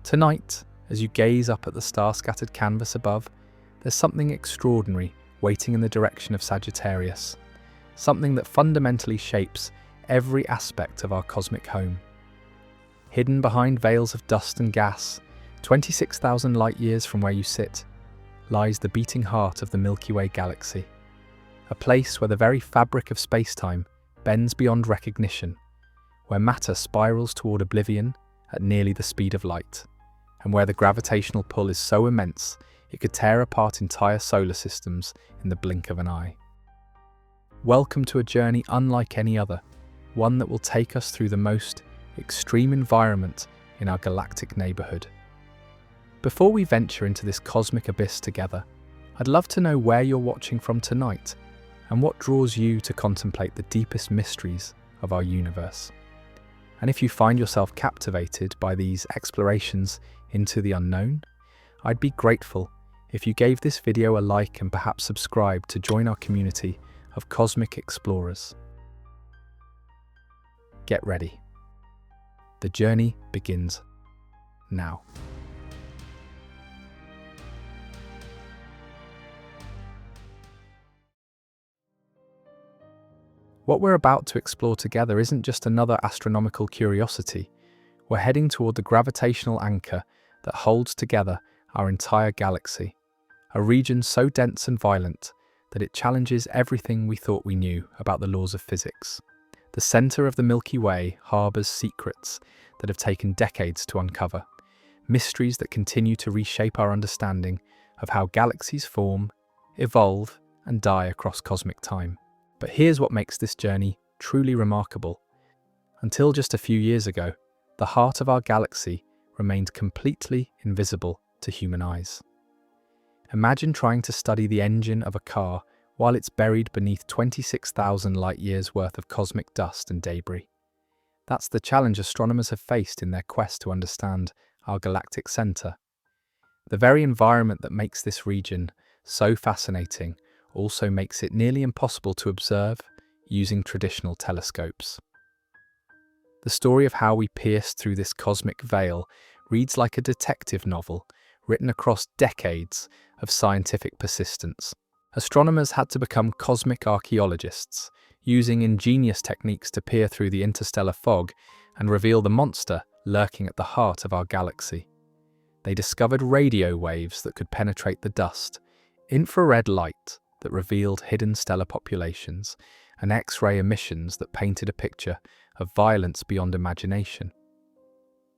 Tonight, as you gaze up at the star-scattered canvas above, there's something extraordinary waiting in the direction of Sagittarius, something that fundamentally shapes every aspect of our cosmic home. Hidden behind veils of dust and gas, 26,000 light-years from where you sit, lies the beating heart of the Milky Way galaxy, a place where the very fabric of space-time bends beyond recognition, where matter spirals toward oblivion at nearly the speed of light, and where the gravitational pull is so immense it could tear apart entire solar systems in the blink of an eye. Welcome to a journey unlike any other, one that will take us through the most extreme environment in our galactic neighborhood. Before we venture into this cosmic abyss together, I'd love to know where you're watching from tonight and what draws you to contemplate the deepest mysteries of our universe. And if you find yourself captivated by these explorations into the unknown, I'd be grateful if you gave this video a like and perhaps subscribe to join our community of cosmic explorers. Get ready. The journey begins now. What we're about to explore together isn't just another astronomical curiosity. We're heading toward the gravitational anchor that holds together our entire galaxy, a region so dense and violent that it challenges everything we thought we knew about the laws of physics. The center of the Milky Way harbors secrets that have taken decades to uncover, mysteries that continue to reshape our understanding of how galaxies form, evolve, and die across cosmic time. But here's what makes this journey truly remarkable. Until just a few years ago, the heart of our galaxy remained completely invisible to human eyes. Imagine trying to study the engine of a car while it's buried beneath 26,000 light-years worth of cosmic dust and debris. That's the challenge astronomers have faced in their quest to understand our galactic center. The very environment that makes this region so fascinating also makes it nearly impossible to observe using traditional telescopes. The story of how we pierced through this cosmic veil reads like a detective novel written across decades of scientific persistence. Astronomers had to become cosmic archaeologists, using ingenious techniques to peer through the interstellar fog and reveal the monster lurking at the heart of our galaxy. They discovered radio waves that could penetrate the dust, infrared light that revealed hidden stellar populations, and X-ray emissions that painted a picture of violence beyond imagination.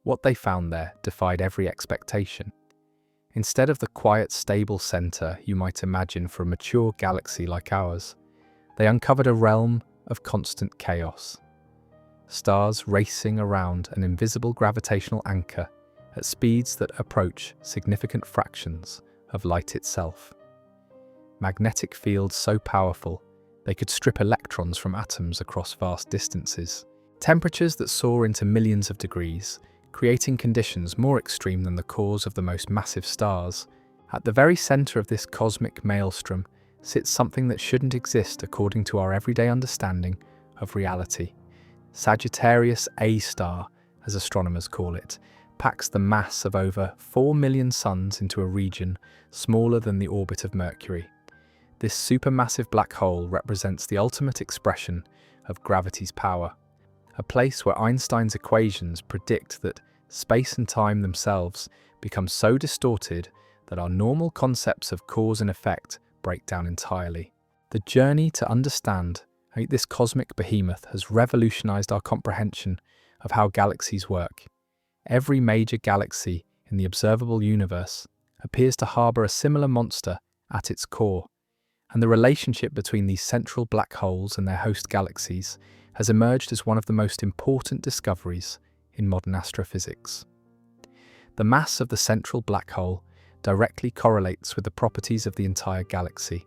What they found there defied every expectation. Instead of the quiet, stable center you might imagine for a mature galaxy like ours, they uncovered a realm of constant chaos. Stars racing around an invisible gravitational anchor at speeds that approach significant fractions of light itself. Magnetic fields so powerful they could strip electrons from atoms across vast distances. Temperatures that soar into millions of degrees, creating conditions more extreme than the cores of the most massive stars. At the very center of this cosmic maelstrom sits something that shouldn't exist according to our everyday understanding of reality. Sagittarius A star, as astronomers call it, packs the mass of over 4 million suns into a region smaller than the orbit of Mercury. This supermassive black hole represents the ultimate expression of gravity's power, a place where Einstein's equations predict that space and time themselves become so distorted that our normal concepts of cause and effect break down entirely. The journey to understand how this cosmic behemoth has revolutionized our comprehension of how galaxies work. Every major galaxy in the observable universe appears to harbor a similar monster at its core, and the relationship between these central black holes and their host galaxies has emerged as one of the most important discoveries in modern astrophysics. The mass of the central black hole directly correlates with the properties of the entire galaxy,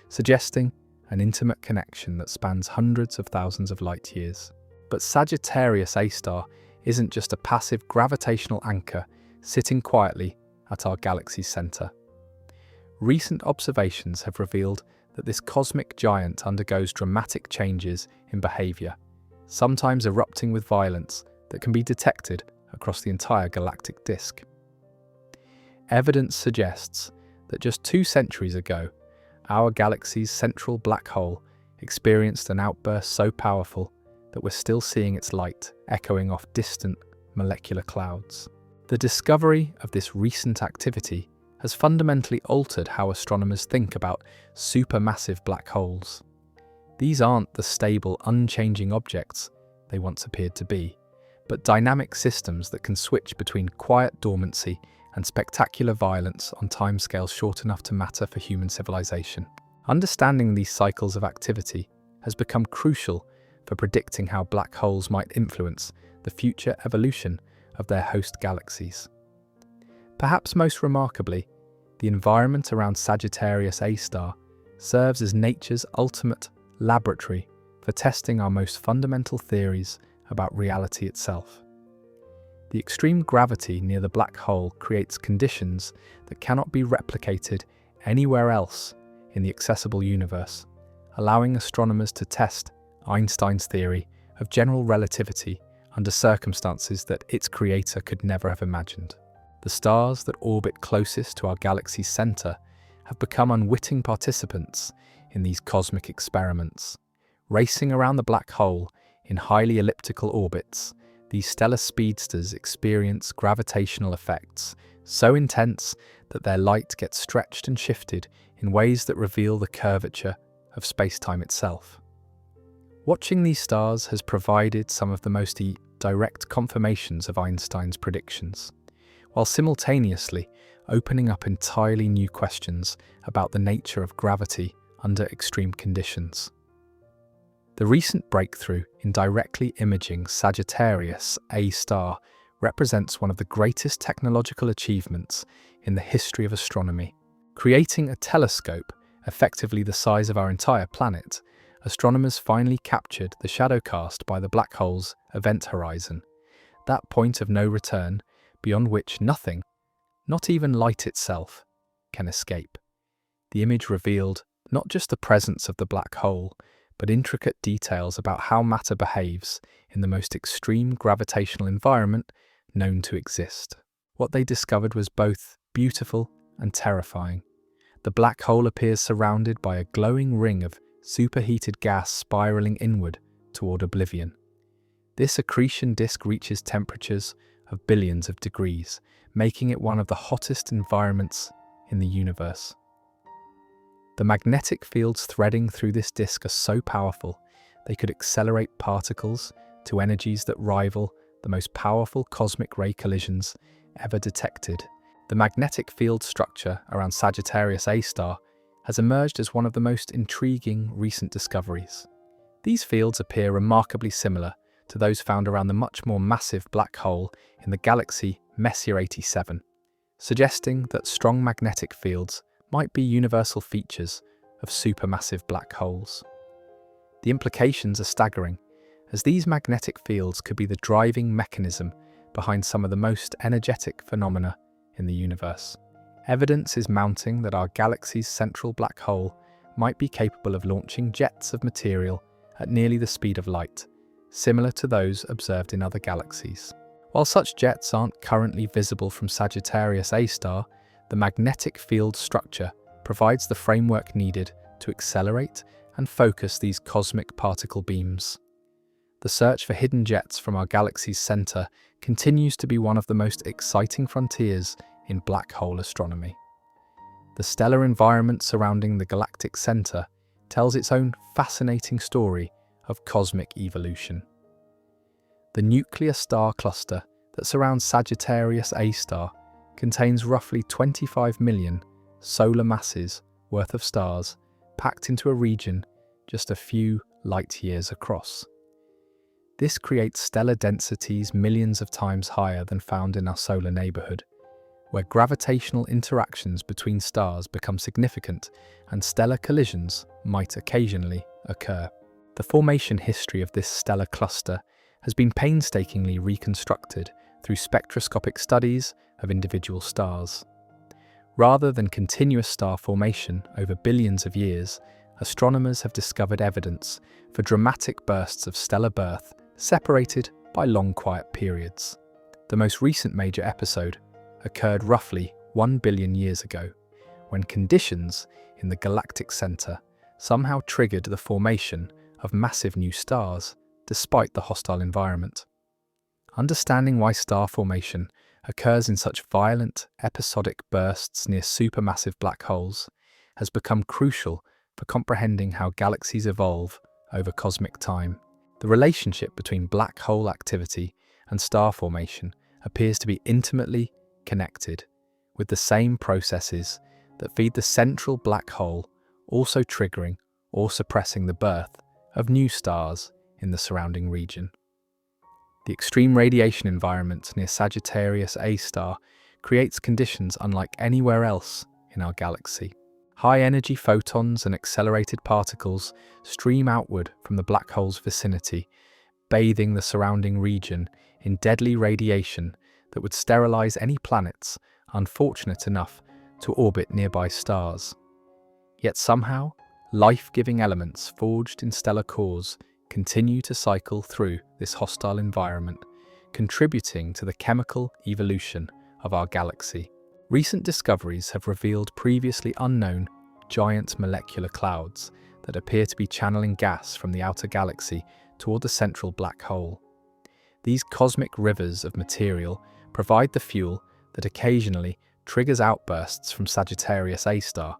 suggesting an intimate connection that spans hundreds of thousands of light years. But Sagittarius A star isn't just a passive gravitational anchor sitting quietly at our galaxy's center. Recent observations have revealed that this cosmic giant undergoes dramatic changes in behavior, sometimes erupting with violence that can be detected across the entire galactic disk. Evidence suggests that just 2 centuries ago, our galaxy's central black hole experienced an outburst so powerful that we're still seeing its light echoing off distant molecular clouds. The discovery of this recent activity has fundamentally altered how astronomers think about supermassive black holes. These aren't the stable, unchanging objects they once appeared to be, but dynamic systems that can switch between quiet dormancy and spectacular violence on timescales short enough to matter for human civilization. Understanding these cycles of activity has become crucial for predicting how black holes might influence the future evolution of their host galaxies. Perhaps most remarkably, the environment around Sagittarius A star serves as nature's ultimate laboratory for testing our most fundamental theories about reality itself. The extreme gravity near the black hole creates conditions that cannot be replicated anywhere else in the accessible universe, allowing astronomers to test Einstein's theory of general relativity under circumstances that its creator could never have imagined. The stars that orbit closest to our galaxy's center have become unwitting participants in these cosmic experiments. Racing around the black hole in highly elliptical orbits, these stellar speedsters experience gravitational effects so intense that their light gets stretched and shifted in ways that reveal the curvature of space-time itself. Watching these stars has provided some of the most direct confirmations of Einstein's predictions, while simultaneously opening up entirely new questions about the nature of gravity under extreme conditions. The recent breakthrough in directly imaging Sagittarius A star represents one of the greatest technological achievements in the history of astronomy. Creating a telescope effectively the size of our entire planet, astronomers finally captured the shadow cast by the black hole's event horizon, that point of no return beyond which nothing, not even light itself, can escape. The image revealed not just the presence of the black hole, but intricate details about how matter behaves in the most extreme gravitational environment known to exist. What they discovered was both beautiful and terrifying. The black hole appears surrounded by a glowing ring of superheated gas spiraling inward toward oblivion. This accretion disk reaches temperatures of billions of degrees, making it one of the hottest environments in the universe. The magnetic fields threading through this disk are so powerful, they could accelerate particles to energies that rival the most powerful cosmic ray collisions ever detected. The magnetic field structure around Sagittarius A star has emerged as one of the most intriguing recent discoveries. These fields appear remarkably similar to those found around the much more massive black hole in the galaxy Messier 87, suggesting that strong magnetic fields might be universal features of supermassive black holes. The implications are staggering, as these magnetic fields could be the driving mechanism behind some of the most energetic phenomena in the universe. Evidence is mounting that our galaxy's central black hole might be capable of launching jets of material at nearly the speed of light, similar to those observed in other galaxies. While such jets aren't currently visible from Sagittarius A star, the magnetic field structure provides the framework needed to accelerate and focus these cosmic particle beams. The search for hidden jets from our galaxy's center continues to be one of the most exciting frontiers in black hole astronomy. The stellar environment surrounding the galactic center tells its own fascinating story of cosmic evolution. The nuclear star cluster that surrounds Sagittarius A star contains roughly 25 million solar masses worth of stars packed into a region just a few light years across. This creates stellar densities millions of times higher than found in our solar neighborhood, where gravitational interactions between stars become significant and stellar collisions might occasionally occur. The formation history of this stellar cluster has been painstakingly reconstructed through spectroscopic studies of individual stars. Rather than continuous star formation over billions of years, astronomers have discovered evidence for dramatic bursts of stellar birth separated by long quiet periods. The most recent major episode occurred roughly 1 billion years ago, when conditions in the galactic center somehow triggered the formation of massive new stars despite the hostile environment. Understanding why star formation occurs in such violent, episodic bursts near supermassive black holes has become crucial for comprehending how galaxies evolve over cosmic time. The relationship between black hole activity and star formation appears to be intimately connected, with the same processes that feed the central black hole also triggering or suppressing the birth of new stars in the surrounding region. The extreme radiation environment near Sagittarius A star creates conditions unlike anywhere else in our galaxy. High-energy photons and accelerated particles stream outward from the black hole's vicinity, bathing the surrounding region in deadly radiation that would sterilize any planets unfortunate enough to orbit nearby stars. Yet somehow, life-giving elements forged in stellar cores continue to cycle through this hostile environment, contributing to the chemical evolution of our galaxy. Recent discoveries have revealed previously unknown giant molecular clouds that appear to be channeling gas from the outer galaxy toward the central black hole. These cosmic rivers of material provide the fuel that occasionally triggers outbursts from Sagittarius A star,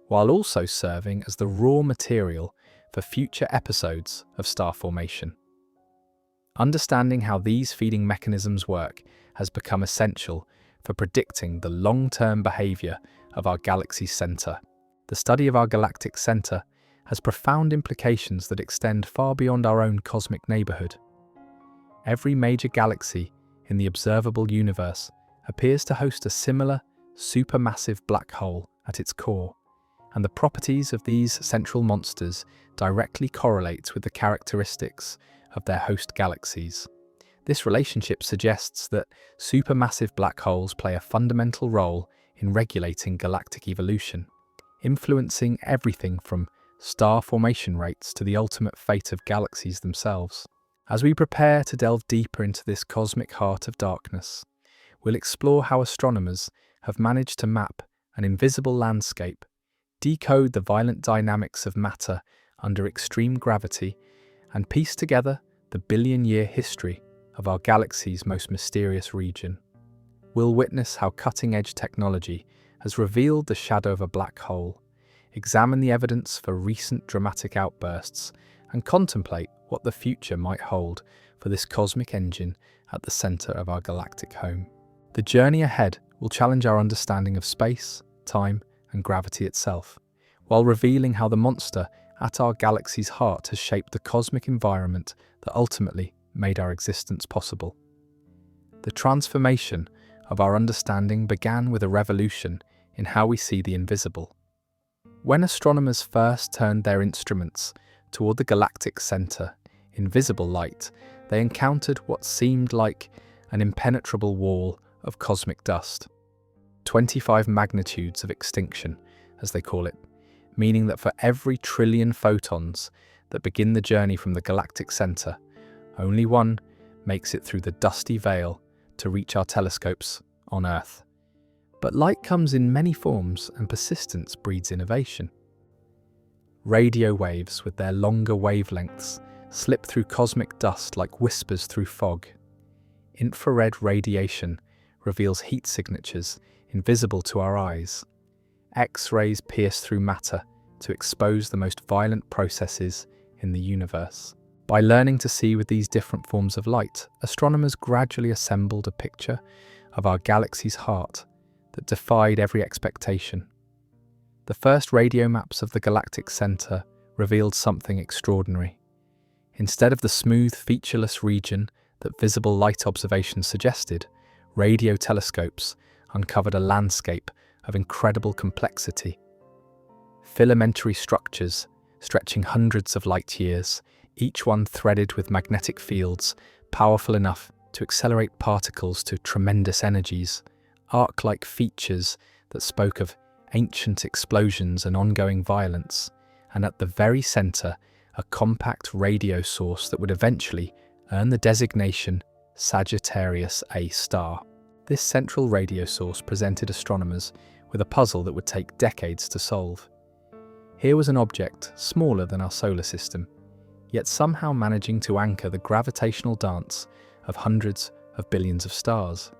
while also serving as the raw material for future episodes of star formation. Understanding how these feeding mechanisms work has become essential for predicting the long-term behavior of our galaxy's center. The study of our galactic center has profound implications that extend far beyond our own cosmic neighborhood. Every major galaxy in the observable universe appears to host a similar supermassive black hole at its core, and the properties of these central monsters directly correlate with the characteristics of their host galaxies. This relationship suggests that supermassive black holes play a fundamental role in regulating galactic evolution, influencing everything from star formation rates to the ultimate fate of galaxies themselves. As we prepare to delve deeper into this cosmic heart of darkness, we'll explore how astronomers have managed to map an invisible landscape, decode the violent dynamics of matter under extreme gravity, and piece together the billion-year history of our galaxy's most mysterious region. We'll witness how cutting-edge technology has revealed the shadow of a black hole, examine the evidence for recent dramatic outbursts, and contemplate what the future might hold for this cosmic engine at the center of our galactic home. The journey ahead will challenge our understanding of space, time, and gravity itself, while revealing how the monster at our galaxy's heart has shaped the cosmic environment that ultimately made our existence possible. The transformation of our understanding began with a revolution in how we see the invisible. When astronomers first turned their instruments toward the galactic center in visible light, they encountered what seemed like an impenetrable wall of cosmic dust. 25 magnitudes of extinction, as they call it, meaning that for every trillion photons that begin the journey from the galactic center, only one makes it through the dusty veil to reach our telescopes on Earth. But light comes in many forms, and persistence breeds innovation. Radio waves, with their longer wavelengths, slip through cosmic dust like whispers through fog. Infrared radiation reveals heat signatures invisible to our eyes. X-rays pierce through matter to expose the most violent processes in the universe. By learning to see with these different forms of light, astronomers gradually assembled a picture of our galaxy's heart that defied every expectation. The first radio maps of the galactic center revealed something extraordinary. Instead of the smooth, featureless region that visible light observations suggested, radio telescopes uncovered a landscape of incredible complexity. Filamentary structures stretching hundreds of light years, each one threaded with magnetic fields powerful enough to accelerate particles to tremendous energies, arc-like features that spoke of ancient explosions and ongoing violence, and at the very center, a compact radio source that would eventually earn the designation Sagittarius A star. This central radio source presented astronomers with a puzzle that would take decades to solve. Here was an object smaller than our solar system, yet somehow managing to anchor the gravitational dance of hundreds of billions of stars.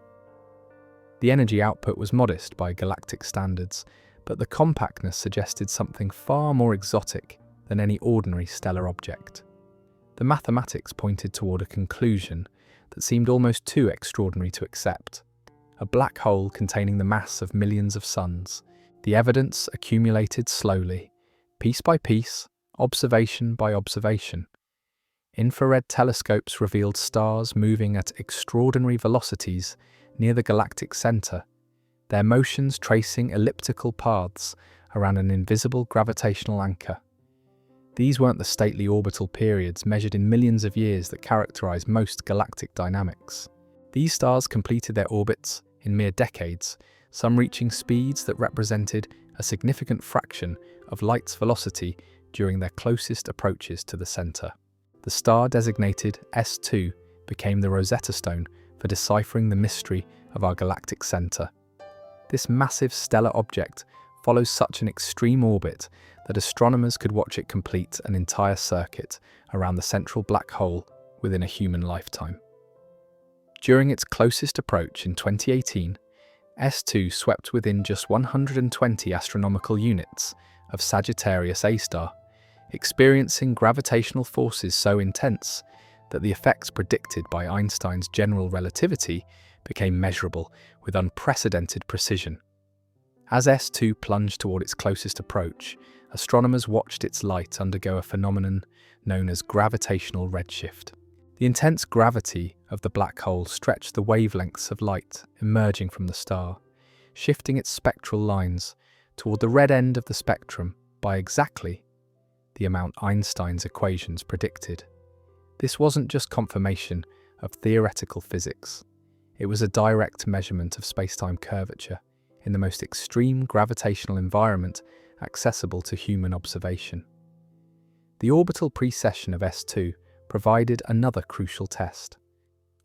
The energy output was modest by galactic standards, but the compactness suggested something far more exotic than any ordinary stellar object. The mathematics pointed toward a conclusion that seemed almost too extraordinary to accept. A black hole containing the mass of millions of suns. The evidence accumulated slowly, piece by piece, observation by observation. Infrared telescopes revealed stars moving at extraordinary velocities near the galactic center, their motions tracing elliptical paths around an invisible gravitational anchor. These weren't the stately orbital periods measured in millions of years that characterize most galactic dynamics. These stars completed their orbits in mere decades, some reaching speeds that represented a significant fraction of light's velocity during their closest approaches to the center. The star designated S2 became the Rosetta Stone for deciphering the mystery of our galactic center. This massive stellar object follows such an extreme orbit that astronomers could watch it complete an entire circuit around the central black hole within a human lifetime. During its closest approach in 2018, S2 swept within just 120 astronomical units of Sagittarius A star, experiencing gravitational forces so intense that the effects predicted by Einstein's general relativity became measurable with unprecedented precision. As S2 plunged toward its closest approach, astronomers watched its light undergo a phenomenon known as gravitational redshift. The intense gravity of the black hole stretched the wavelengths of light emerging from the star, shifting its spectral lines toward the red end of the spectrum by exactly the amount Einstein's equations predicted. This wasn't just confirmation of theoretical physics. It was a direct measurement of spacetime curvature in the most extreme gravitational environment accessible to human observation. The orbital precession of S2 provided another crucial test.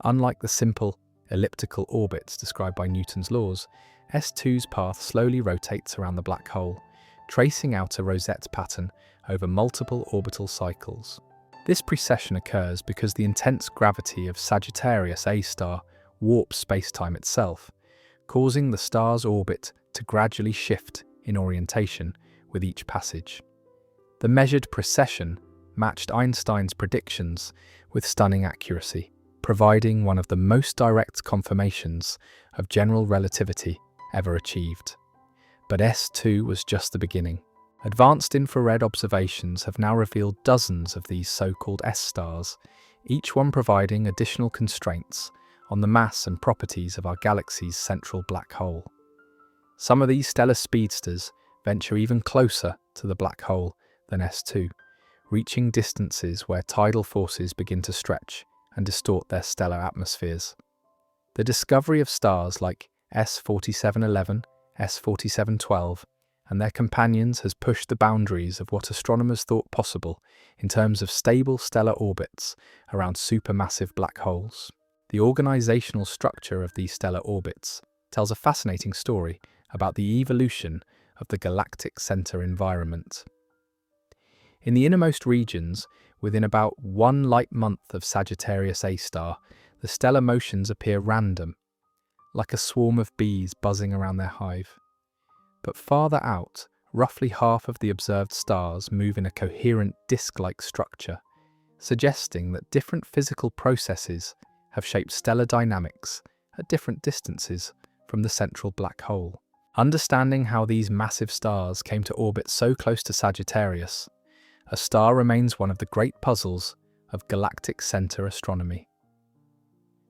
Unlike the simple elliptical orbits described by Newton's laws, S2's path slowly rotates around the black hole, tracing out a rosette pattern over multiple orbital cycles. This precession occurs because the intense gravity of Sagittarius A star warps spacetime itself, causing the star's orbit to gradually shift in orientation with each passage. The measured precession matched Einstein's predictions with stunning accuracy, providing one of the most direct confirmations of general relativity ever achieved. But S2 was just the beginning. Advanced infrared observations have now revealed dozens of these so-called S-stars, each one providing additional constraints on the mass and properties of our galaxy's central black hole. Some of these stellar speedsters venture even closer to the black hole than S2, reaching distances where tidal forces begin to stretch and distort their stellar atmospheres. The discovery of stars like S4711, S4712, and their companions has pushed the boundaries of what astronomers thought possible in terms of stable stellar orbits around supermassive black holes. The organizational structure of these stellar orbits tells a fascinating story about the evolution of the galactic center environment. In the innermost regions, within about 1 light month of Sagittarius A star, the stellar motions appear random, like a swarm of bees buzzing around their hive. But farther out, roughly half of the observed stars move in a coherent disk-like structure, suggesting that different physical processes have shaped stellar dynamics at different distances from the central black hole. Understanding how these massive stars came to orbit so close to Sagittarius, a star remains one of the great puzzles of galactic center astronomy.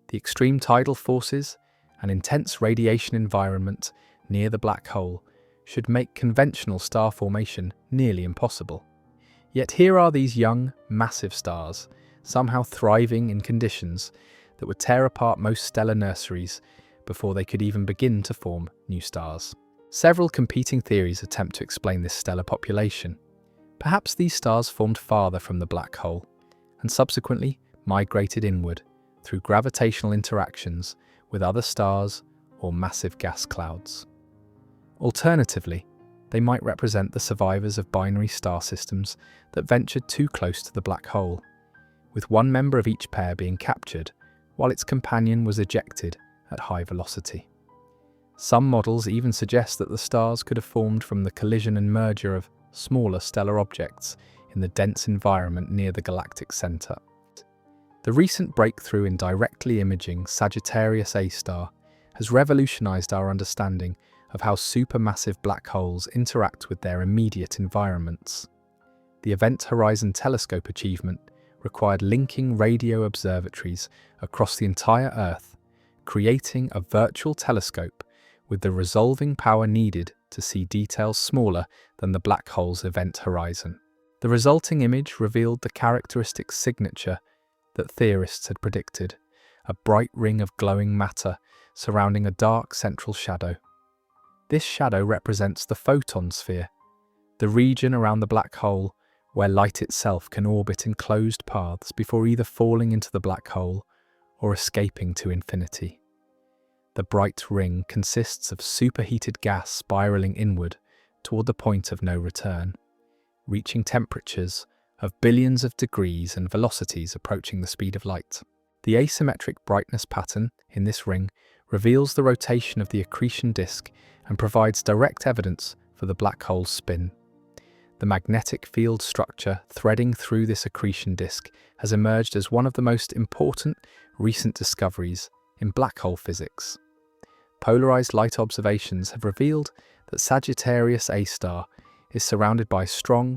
The extreme tidal forces and intense radiation environment near the black hole should make conventional star formation nearly impossible. Yet here are these young, massive stars, somehow thriving in conditions that would tear apart most stellar nurseries before they could even begin to form new stars. Several competing theories attempt to explain this stellar population. Perhaps these stars formed farther from the black hole, and subsequently migrated inward through gravitational interactions with other stars or massive gas clouds. Alternatively, they might represent the survivors of binary star systems that ventured too close to the black hole, with one member of each pair being captured while its companion was ejected at high velocity. Some models even suggest that the stars could have formed from the collision and merger of smaller stellar objects in the dense environment near the galactic center. The recent breakthrough in directly imaging Sagittarius A star has revolutionized our understanding of how supermassive black holes interact with their immediate environments. The Event Horizon Telescope achievement required linking radio observatories across the entire Earth, creating a virtual telescope with the resolving power needed to see details smaller than the black hole's event horizon. The resulting image revealed the characteristic signature that theorists had predicted, a bright ring of glowing matter surrounding a dark central shadow. This shadow represents the photon sphere, the region around the black hole where light itself can orbit in closed paths before either falling into the black hole or escaping to infinity. The bright ring consists of superheated gas spiraling inward toward the point of no return, reaching temperatures of billions of degrees and velocities approaching the speed of light. The asymmetric brightness pattern in this ring reveals the rotation of the accretion disk and provides direct evidence for the black hole's spin. The magnetic field structure threading through this accretion disk has emerged as one of the most important recent discoveries in black hole physics. Polarized light observations have revealed that Sagittarius A star is surrounded by strong,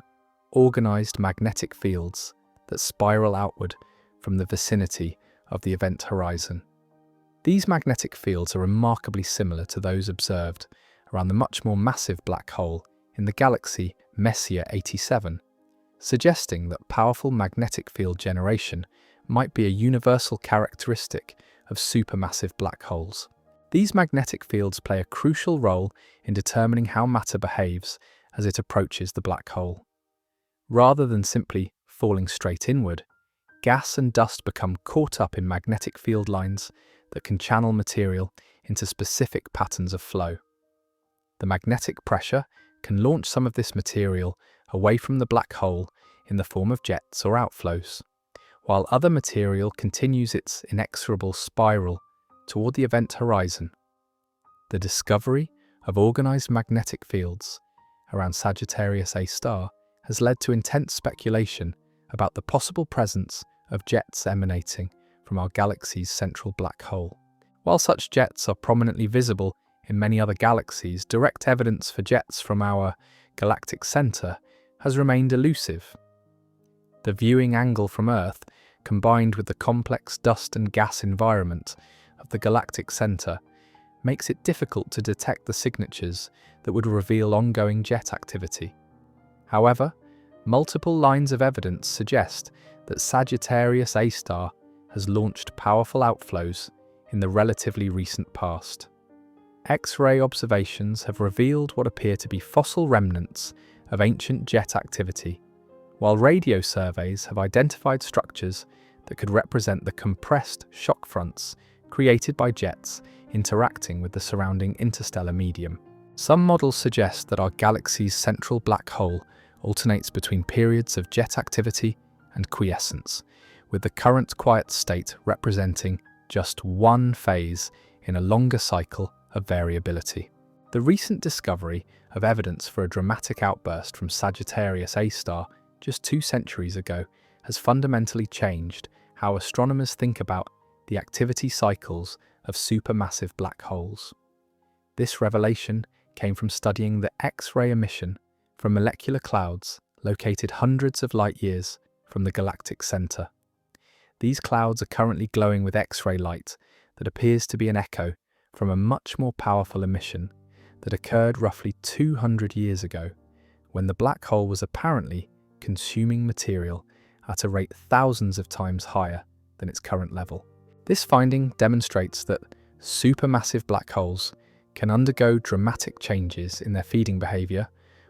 organized magnetic fields that spiral outward from the vicinity of the event horizon. These magnetic fields are remarkably similar to those observed around the much more massive black hole in the galaxy Messier 87, suggesting that powerful magnetic field generation might be a universal characteristic of supermassive black holes. These magnetic fields play a crucial role in determining how matter behaves as it approaches the black hole. Rather than simply falling straight inward, gas and dust become caught up in magnetic field lines that can channel material into specific patterns of flow. The magnetic pressure can launch some of this material away from the black hole in the form of jets or outflows, while other material continues its inexorable spiral toward the event horizon. The discovery of organized magnetic fields around Sagittarius A star has led to intense speculation about the possible presence of jets emanating from our galaxy's central black hole. While such jets are prominently visible in many other galaxies, direct evidence for jets from our galactic center has remained elusive. The viewing angle from Earth, combined with the complex dust and gas environment of the galactic center, makes it difficult to detect the signatures that would reveal ongoing jet activity. However, multiple lines of evidence suggest that Sagittarius A star has launched powerful outflows in the relatively recent past. X-ray observations have revealed what appear to be fossil remnants of ancient jet activity, while radio surveys have identified structures that could represent the compressed shock fronts created by jets interacting with the surrounding interstellar medium. Some models suggest that our galaxy's central black hole alternates between periods of jet activity and quiescence, with the current quiet state representing just one phase in a longer cycle of variability. The recent discovery of evidence for a dramatic outburst from Sagittarius A star just 2 centuries ago has fundamentally changed how astronomers think about the activity cycles of supermassive black holes. This revelation came from studying the X-ray emission from molecular clouds located hundreds of light years from the galactic center. These clouds are currently glowing with X-ray light that appears to be an echo from a much more powerful emission that occurred roughly 200 years ago, when the black hole was apparently consuming material at a rate thousands of times higher than its current level. This finding demonstrates that supermassive black holes can undergo dramatic changes in their feeding behavior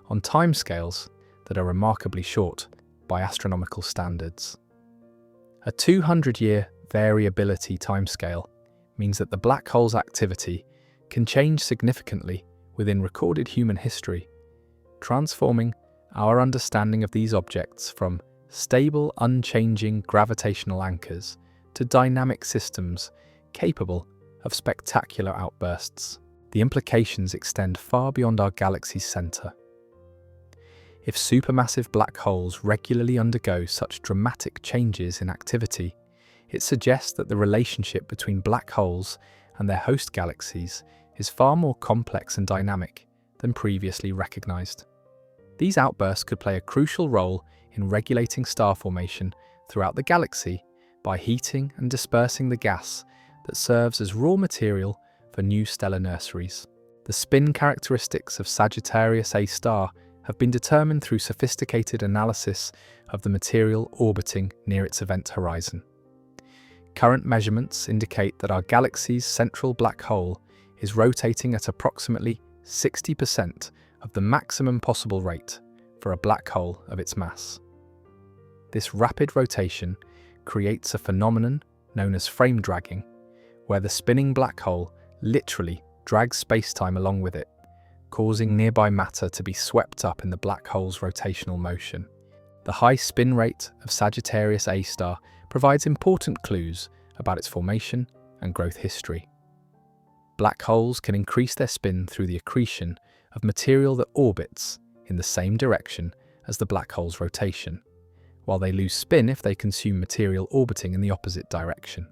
on timescales that are remarkably short by astronomical standards. A 200-year variability timescale means that the black hole's activity can change significantly within recorded human history, transforming our understanding of these objects from stable, unchanging gravitational anchors to dynamic systems capable of spectacular outbursts. The implications extend far beyond our galaxy's center. If supermassive black holes regularly undergo such dramatic changes in activity, it suggests that the relationship between black holes and their host galaxies is far more complex and dynamic than previously recognized. These outbursts could play a crucial role in regulating star formation throughout the galaxy by heating and dispersing the gas that serves as raw material for new stellar nurseries. The spin characteristics of Sagittarius A star have been determined through sophisticated analysis of the material orbiting near its event horizon. Current measurements indicate that our galaxy's central black hole is rotating at approximately 60% of the maximum possible rate for a black hole of its mass. This rapid rotation creates a phenomenon known as frame dragging, where the spinning black hole literally drags space-time along with it, causing nearby matter to be swept up in the black hole's rotational motion. The high spin rate of Sagittarius A star provides important clues about its formation and growth history. Black holes can increase their spin through the accretion of material that orbits in the same direction as the black hole's rotation, while they lose spin if they consume material orbiting in the opposite direction.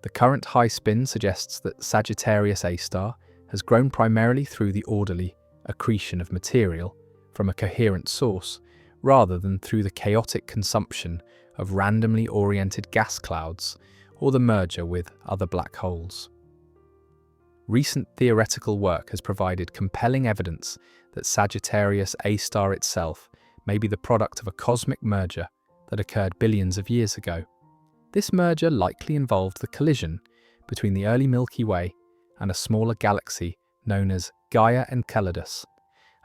The current high spin suggests that Sagittarius A star has grown primarily through the orderly accretion of material from a coherent source, rather than through the chaotic consumption of randomly oriented gas clouds or the merger with other black holes. Recent theoretical work has provided compelling evidence that Sagittarius A star itself may be the product of a cosmic merger that occurred billions of years ago. This merger likely involved the collision between the early Milky Way and a smaller galaxy known as Gaia Enceladus,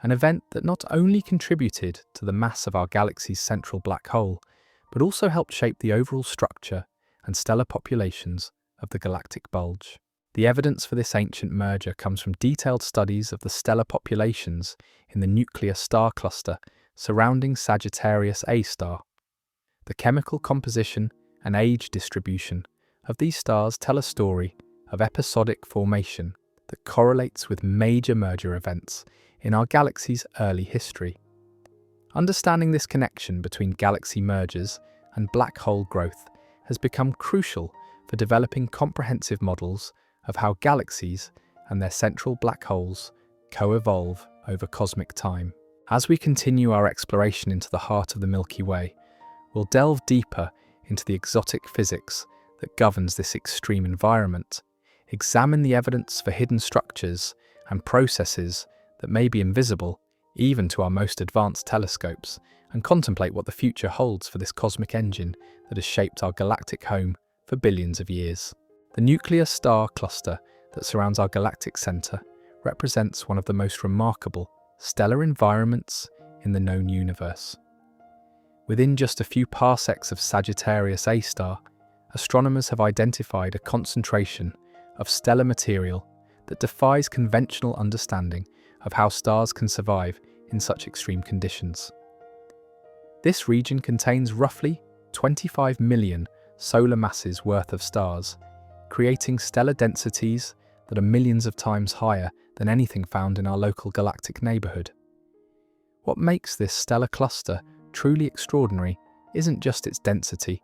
an event that not only contributed to the mass of our galaxy's central black hole, but also helped shape the overall structure and stellar populations of the galactic bulge. The evidence for this ancient merger comes from detailed studies of the stellar populations in the nuclear star cluster surrounding Sagittarius A star. The chemical composition and age distribution of these stars tell a story of episodic formation that correlates with major merger events in our galaxy's early history. Understanding this connection between galaxy mergers and black hole growth has become crucial for developing comprehensive models of how galaxies and their central black holes co-evolve over cosmic time. As we continue our exploration into the heart of the Milky Way, we'll delve deeper into the exotic physics that governs this extreme environment, examine the evidence for hidden structures and processes that may be invisible even to our most advanced telescopes, and contemplate what the future holds for this cosmic engine that has shaped our galactic home for billions of years. The nuclear star cluster that surrounds our galactic center represents one of the most remarkable stellar environments in the known universe. Within just a few parsecs of Sagittarius A star, astronomers have identified a concentration of stellar material that defies conventional understanding of how stars can survive in such extreme conditions. This region contains roughly 25 million solar masses worth of stars, creating stellar densities that are millions of times higher than anything found in our local galactic neighborhood. What makes this stellar cluster truly extraordinary isn't just its density,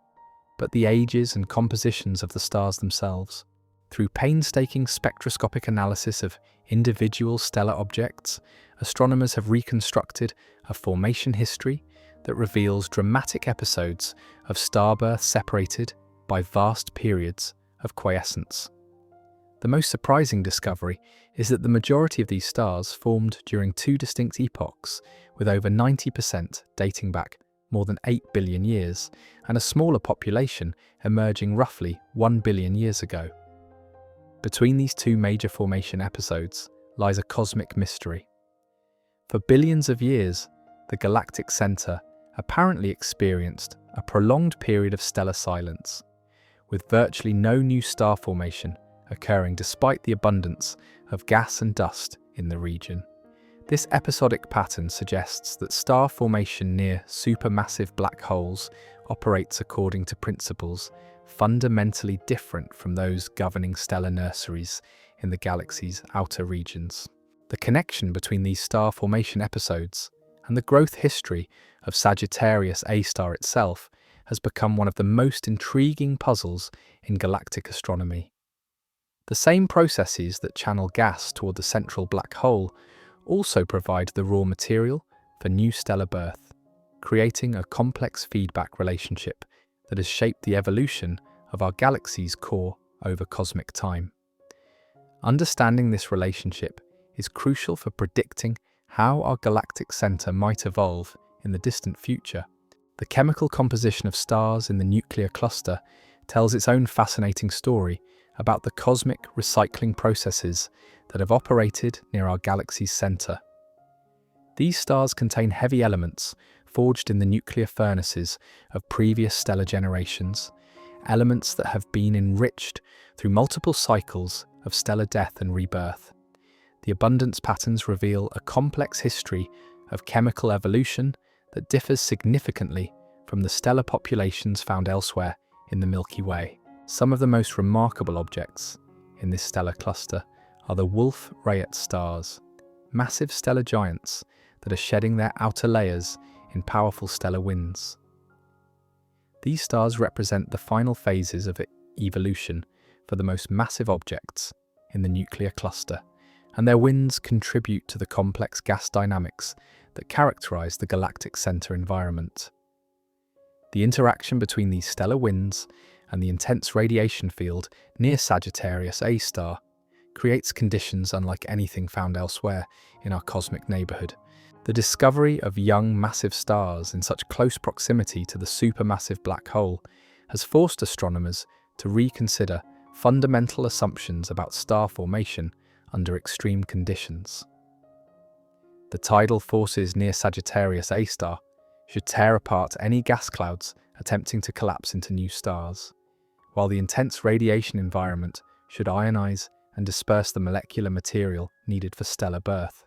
but the ages and compositions of the stars themselves. Through painstaking spectroscopic analysis of individual stellar objects, astronomers have reconstructed a formation history that reveals dramatic episodes of starbirth separated by vast periods of quiescence. The most surprising discovery is that the majority of these stars formed during two distinct epochs, with over 90% dating back more than 8 billion years, and a smaller population emerging roughly 1 billion years ago. Between these two major formation episodes lies a cosmic mystery. For billions of years, the galactic center apparently experienced a prolonged period of stellar silence, with virtually no new star formation occurring despite the abundance of gas and dust in the region. This episodic pattern suggests that star formation near supermassive black holes operates according to principles fundamentally different from those governing stellar nurseries in the galaxy's outer regions. The connection between these star formation episodes and the growth history of Sagittarius A star itself has become one of the most intriguing puzzles in galactic astronomy. The same processes that channel gas toward the central black hole also provide the raw material for new stellar birth, creating a complex feedback relationship that has shaped the evolution of our galaxy's core over cosmic time. Understanding this relationship is crucial for predicting how our galactic center might evolve in the distant future. The chemical composition of stars in the nuclear cluster tells its own fascinating story about the cosmic recycling processes that have operated near our galaxy's center. These stars contain heavy elements forged in the nuclear furnaces of previous stellar generations, elements that have been enriched through multiple cycles of stellar death and rebirth. The abundance patterns reveal a complex history of chemical evolution that differs significantly from the stellar populations found elsewhere in the Milky Way. Some of the most remarkable objects in this stellar cluster are the Wolf-Rayet stars, massive stellar giants that are shedding their outer layers in powerful stellar winds. These stars represent the final phases of evolution for the most massive objects in the nuclear cluster, and their winds contribute to the complex gas dynamics that characterize the galactic center environment. The interaction between these stellar winds and the intense radiation field near Sagittarius A star creates conditions unlike anything found elsewhere in our cosmic neighborhood. The discovery of young massive stars in such close proximity to the supermassive black hole has forced astronomers to reconsider fundamental assumptions about star formation under extreme conditions. The tidal forces near Sagittarius A star should tear apart any gas clouds attempting to collapse into new stars, while the intense radiation environment should ionize and disperse the molecular material needed for stellar birth.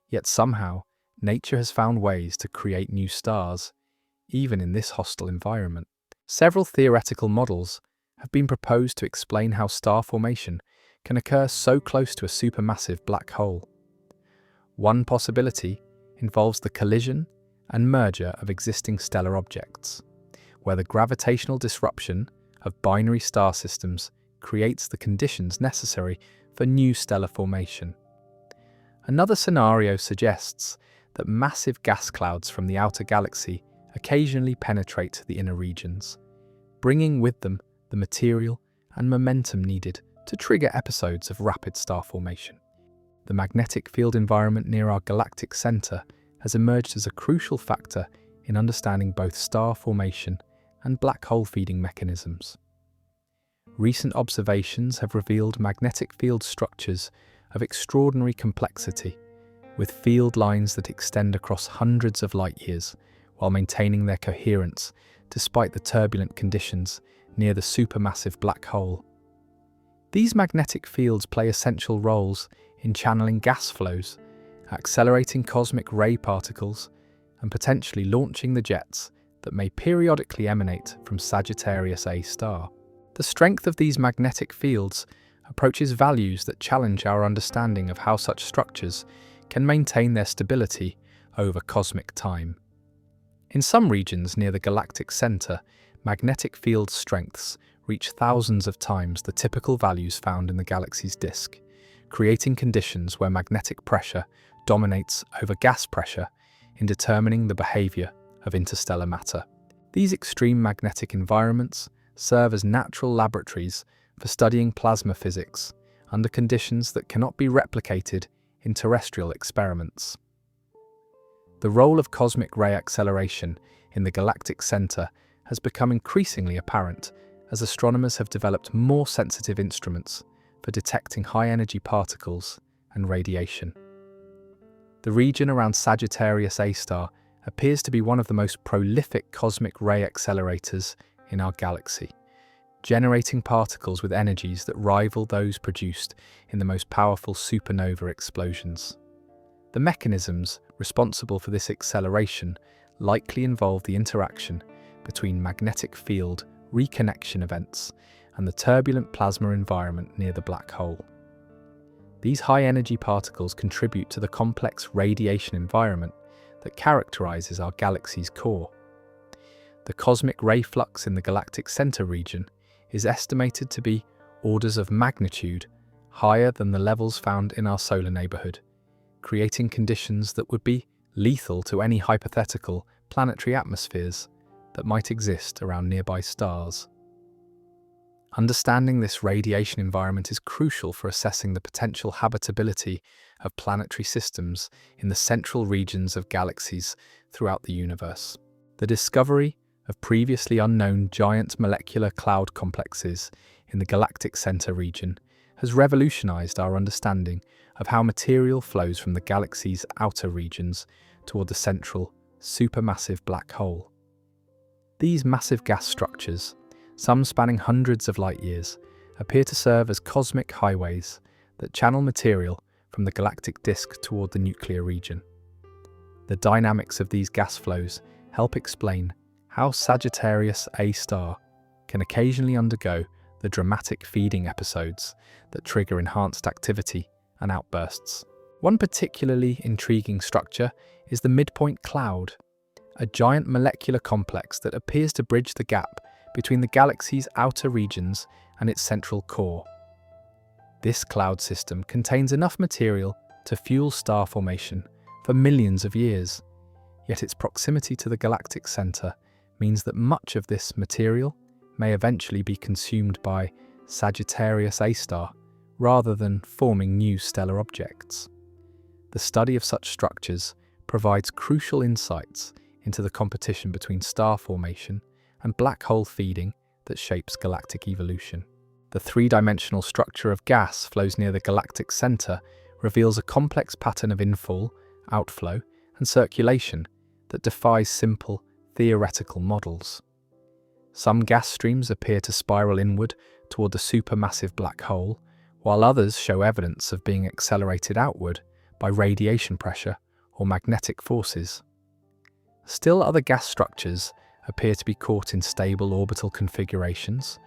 Yet somehow, nature has found ways to create new stars, even in this hostile environment. Several theoretical models have been proposed to explain how star formation can occur so close to a supermassive black hole. One possibility involves the collision and merger of existing stellar objects, where the gravitational disruption of binary star systems creates the conditions necessary for new stellar formation. Another scenario suggests that massive gas clouds from the outer galaxy occasionally penetrate the inner regions, bringing with them the material and momentum needed to trigger episodes of rapid star formation. The magnetic field environment near our galactic center has emerged as a crucial factor in understanding both star formation and black hole feeding mechanisms. Recent observations have revealed magnetic field structures of extraordinary complexity, with field lines that extend across hundreds of light years while maintaining their coherence despite the turbulent conditions near the supermassive black hole. These magnetic fields play essential roles in channeling gas flows, accelerating cosmic ray particles, and potentially launching the jets that may periodically emanate from Sagittarius A star. The strength of these magnetic fields approaches values that challenge our understanding of how such structures can maintain their stability over cosmic time. In some regions near the galactic center, magnetic field strengths reach thousands of times the typical values found in the galaxy's disk, creating conditions where magnetic pressure dominates over gas pressure in determining the behavior of interstellar matter. These extreme magnetic environments serve as natural laboratories for studying plasma physics under conditions that cannot be replicated in terrestrial experiments. The role of cosmic ray acceleration in the galactic center has become increasingly apparent as astronomers have developed more sensitive instruments for detecting high-energy particles and radiation. The region around Sagittarius A star appears to be one of the most prolific cosmic ray accelerators in our galaxy, generating particles with energies that rival those produced in the most powerful supernova explosions. The mechanisms responsible for this acceleration likely involve the interaction between magnetic field reconnection events and the turbulent plasma environment near the black hole. These high-energy particles contribute to the complex radiation environment that characterizes our galaxy's core. The cosmic ray flux in the galactic center region is estimated to be orders of magnitude higher than the levels found in our solar neighborhood, creating conditions that would be lethal to any hypothetical planetary atmospheres that might exist around nearby stars. Understanding this radiation environment is crucial for assessing the potential habitability of planetary systems in the central regions of galaxies throughout the universe. The discovery of previously unknown giant molecular cloud complexes in the galactic center region has revolutionized our understanding of how material flows from the galaxy's outer regions toward the central, supermassive black hole. These massive gas structures, some spanning hundreds of light years, appear to serve as cosmic highways that channel material from the galactic disk toward the nuclear region. The dynamics of these gas flows help explain how Sagittarius A star can occasionally undergo the dramatic feeding episodes that trigger enhanced activity and outbursts. One particularly intriguing structure is the midpoint cloud, a giant molecular complex that appears to bridge the gap between the galaxy's outer regions and its central core. This cloud system contains enough material to fuel star formation for millions of years, yet its proximity to the galactic center means that much of this material may eventually be consumed by Sagittarius A star rather than forming new stellar objects. The study of such structures provides crucial insights into the competition between star formation and black hole feeding that shapes galactic evolution. The three-dimensional structure of gas flows near the galactic center reveals a complex pattern of infall, outflow, and circulation that defies simple theoretical models. Some gas streams appear to spiral inward toward the supermassive black hole, while others show evidence of being accelerated outward by radiation pressure or magnetic forces. Still other gas structures appear to be caught in stable orbital configurations,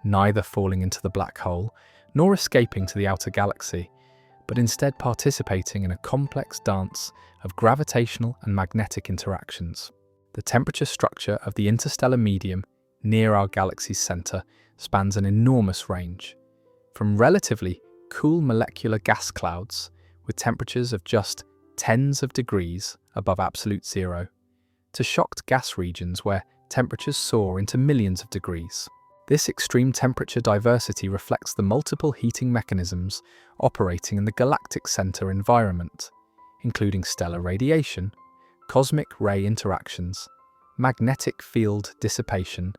neither falling into the black hole nor escaping to the outer galaxy, but instead participating in a complex dance of gravitational and magnetic interactions. The temperature structure of the interstellar medium near our galaxy's center spans an enormous range, from relatively cool molecular gas clouds with temperatures of just tens of degrees above absolute zero, to shocked gas regions where temperatures soar into millions of degrees. This extreme temperature diversity reflects the multiple heating mechanisms operating in the galactic center environment, including stellar radiation, cosmic ray interactions, magnetic field dissipation,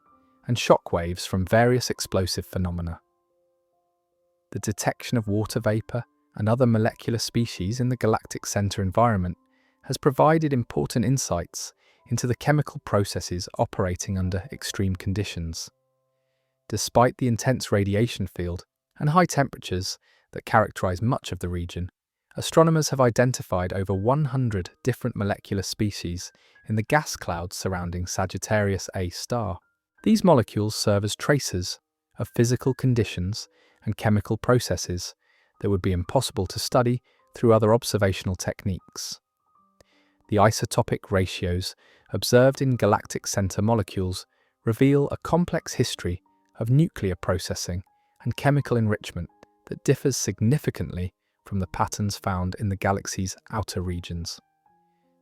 and shock waves from various explosive phenomena. The detection of water vapor and other molecular species in the galactic center environment has provided important insights into the chemical processes operating under extreme conditions. Despite the intense radiation field and high temperatures that characterize much of the region, astronomers have identified over 100 different molecular species in the gas clouds surrounding Sagittarius A star. These molecules serve as tracers of physical conditions and chemical processes that would be impossible to study through other observational techniques. The isotopic ratios observed in galactic center molecules reveal a complex history of nuclear processing and chemical enrichment that differs significantly from the patterns found in the galaxy's outer regions.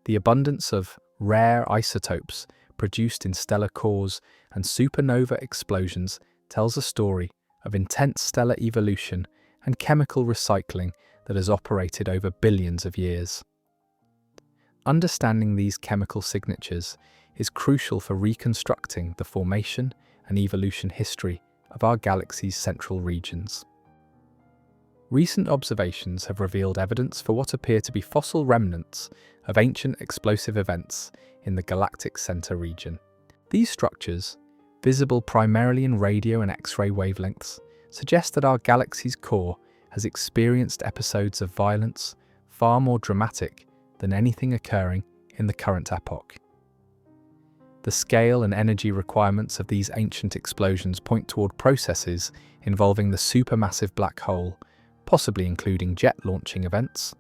The abundance of rare isotopes produced in stellar cores and supernova explosions tells a story of intense stellar evolution and chemical recycling that has operated over billions of years. Understanding these chemical signatures is crucial for reconstructing the formation and evolution history of our galaxy's central regions. Recent observations have revealed evidence for what appear to be fossil remnants of ancient explosive events in the galactic center region. These structures, visible primarily in radio and X-ray wavelengths, suggest that our galaxy's core has experienced episodes of violence far more dramatic than anything occurring in the current epoch. The scale and energy requirements of these ancient explosions point toward processes involving the supermassive black hole, possibly including jet launching events,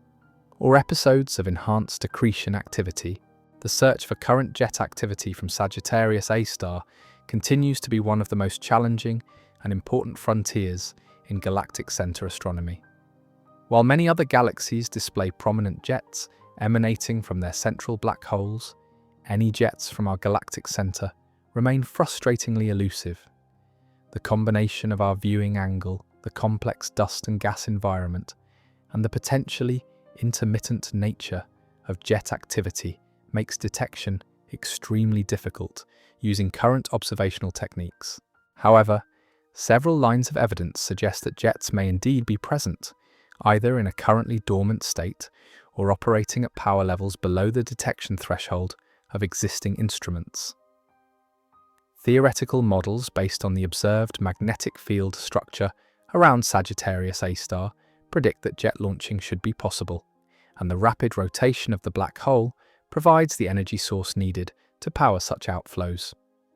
or episodes of enhanced accretion activity. The search for current jet activity from Sagittarius A star continues to be one of the most challenging and important frontiers in galactic center astronomy. While many other galaxies display prominent jets emanating from their central black holes, any jets from our galactic center remain frustratingly elusive. The combination of our viewing angle, the complex dust and gas environment, and the potentially intermittent nature of jet activity makes detection extremely difficult using current observational techniques. However, several lines of evidence suggest that jets may indeed be present, either in a currently dormant state or operating at power levels below the detection threshold of existing instruments. Theoretical models based on the observed magnetic field structure around Sagittarius A star predict that jet launching should be possible, and the rapid rotation of the black hole provides the energy source needed to power such outflows.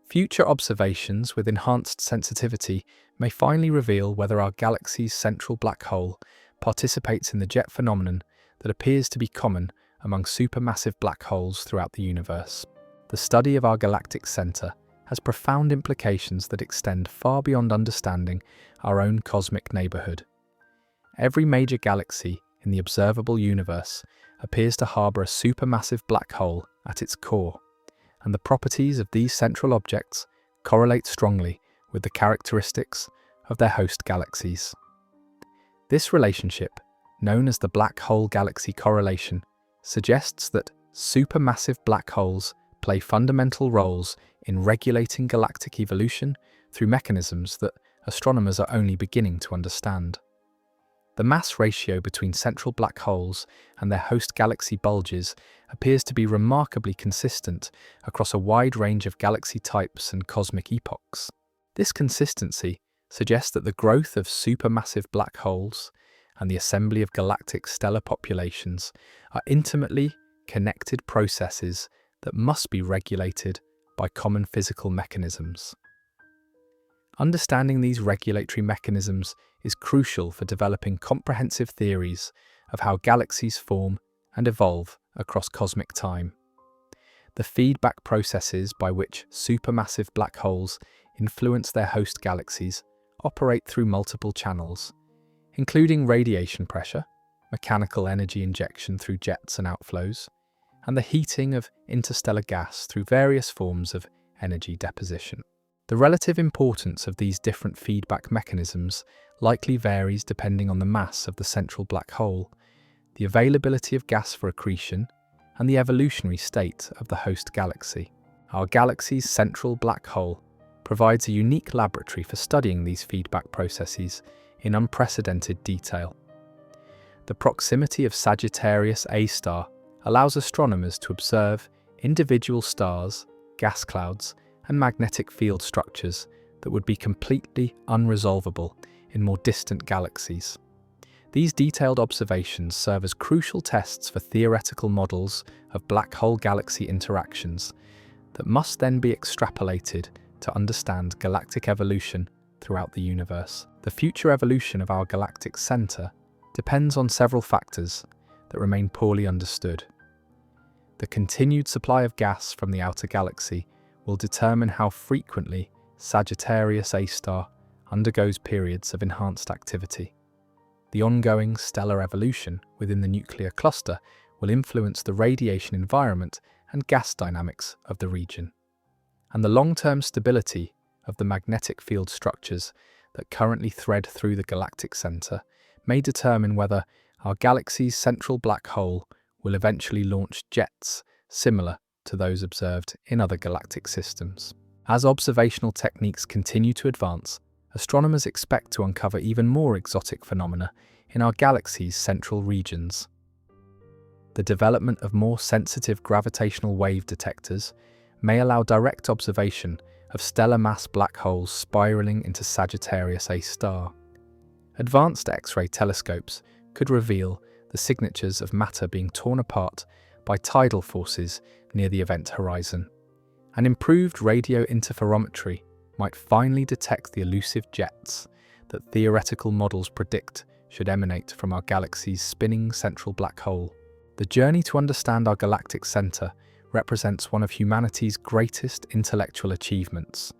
Future observations with enhanced sensitivity may finally reveal whether our galaxy's central black hole participates in the jet phenomenon that appears to be common among supermassive black holes throughout the universe. The study of our galactic center has profound implications that extend far beyond understanding our own cosmic neighborhood. Every major galaxy in the observable universe appears to harbor a supermassive black hole at its core, and the properties of these central objects correlate strongly with the characteristics of their host galaxies. This relationship, known as the black hole galaxy correlation, suggests that supermassive black holes play fundamental roles in regulating galactic evolution through mechanisms that astronomers are only beginning to understand. The mass ratio between central black holes and their host galaxy bulges appears to be remarkably consistent across a wide range of galaxy types and cosmic epochs. This consistency suggests that the growth of supermassive black holes and the assembly of galactic stellar populations are intimately connected processes that must be regulated by common physical mechanisms. Understanding these regulatory mechanisms is crucial for developing comprehensive theories of how galaxies form and evolve across cosmic time. The feedback processes by which supermassive black holes influence their host galaxies operate through multiple channels, including radiation pressure, mechanical energy injection through jets and outflows, and the heating of interstellar gas through various forms of energy deposition. The relative importance of these different feedback mechanisms likely varies depending on the mass of the central black hole, the availability of gas for accretion, and the evolutionary state of the host galaxy. Our galaxy's central black hole provides a unique laboratory for studying these feedback processes in unprecedented detail. The proximity of Sagittarius A star allows astronomers to observe individual stars, gas clouds, and magnetic field structures that would be completely unresolvable in more distant galaxies. These detailed observations serve as crucial tests for theoretical models of black hole galaxy interactions that must then be extrapolated to understand galactic evolution throughout the universe. The future evolution of our galactic center depends on several factors that remain poorly understood. The continued supply of gas from the outer galaxy will determine how frequently Sagittarius A star undergoes periods of enhanced activity. The ongoing stellar evolution within the nuclear cluster will influence the radiation environment and gas dynamics of the region. And the long-term stability of the magnetic field structures that currently thread through the galactic center may determine whether our galaxy's central black hole will eventually launch jets similar to those observed in other galactic systems. As observational techniques continue to advance, astronomers expect to uncover even more exotic phenomena in our galaxy's central regions. The development of more sensitive gravitational wave detectors may allow direct observation of stellar mass black holes spiraling into Sagittarius A star. Advanced X-ray telescopes could reveal the signatures of matter being torn apart by tidal forces near the event horizon. An improved radio interferometry might finally detect the elusive jets that theoretical models predict should emanate from our galaxy's spinning central black hole. The journey to understand our galactic center represents one of humanity's greatest intellectual achievements,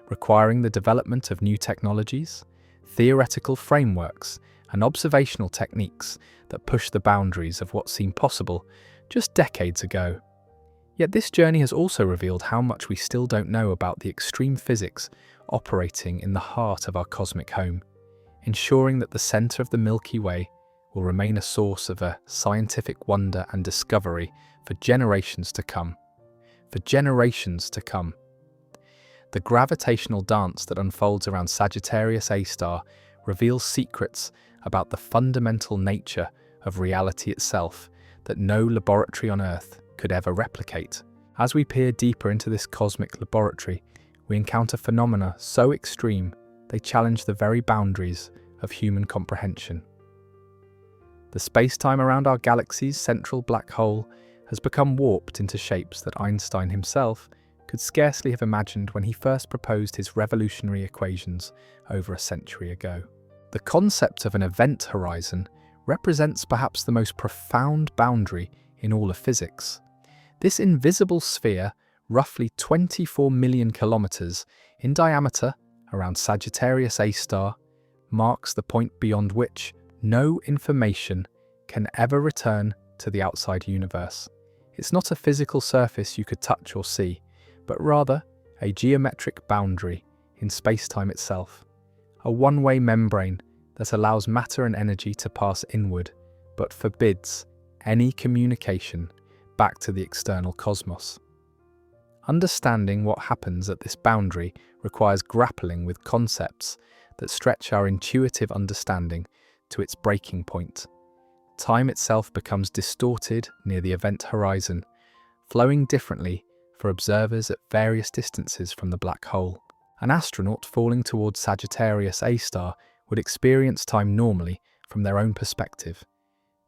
requiring the development of new technologies, theoretical frameworks, and observational techniques that push the boundaries of what seemed possible just decades ago. Yet this journey has also revealed how much we still don't know about the extreme physics operating in the heart of our cosmic home, ensuring that the center of the Milky Way will remain a source of a scientific wonder and discovery for generations to come. For generations to come. The gravitational dance that unfolds around Sagittarius A star reveals secrets about the fundamental nature of reality itself that no laboratory on Earth could ever replicate. As we peer deeper into this cosmic laboratory, we encounter phenomena so extreme they challenge the very boundaries of human comprehension. The space-time around our galaxy's central black hole has become warped into shapes that Einstein himself could scarcely have imagined when he first proposed his revolutionary equations over a century ago. The concept of an event horizon represents perhaps the most profound boundary in all of physics. This invisible sphere, roughly 24 million kilometers in diameter around Sagittarius A star, marks the point beyond which no information can ever return to the outside universe. It's not a physical surface you could touch or see, but rather a geometric boundary in space-time itself, a one-way membrane that allows matter and energy to pass inward, but forbids any communication back to the external cosmos. Understanding what happens at this boundary requires grappling with concepts that stretch our intuitive understanding to its breaking point. Time itself becomes distorted near the event horizon, flowing differently for observers at various distances from the black hole. An astronaut falling towards Sagittarius A star would experience time normally from their own perspective,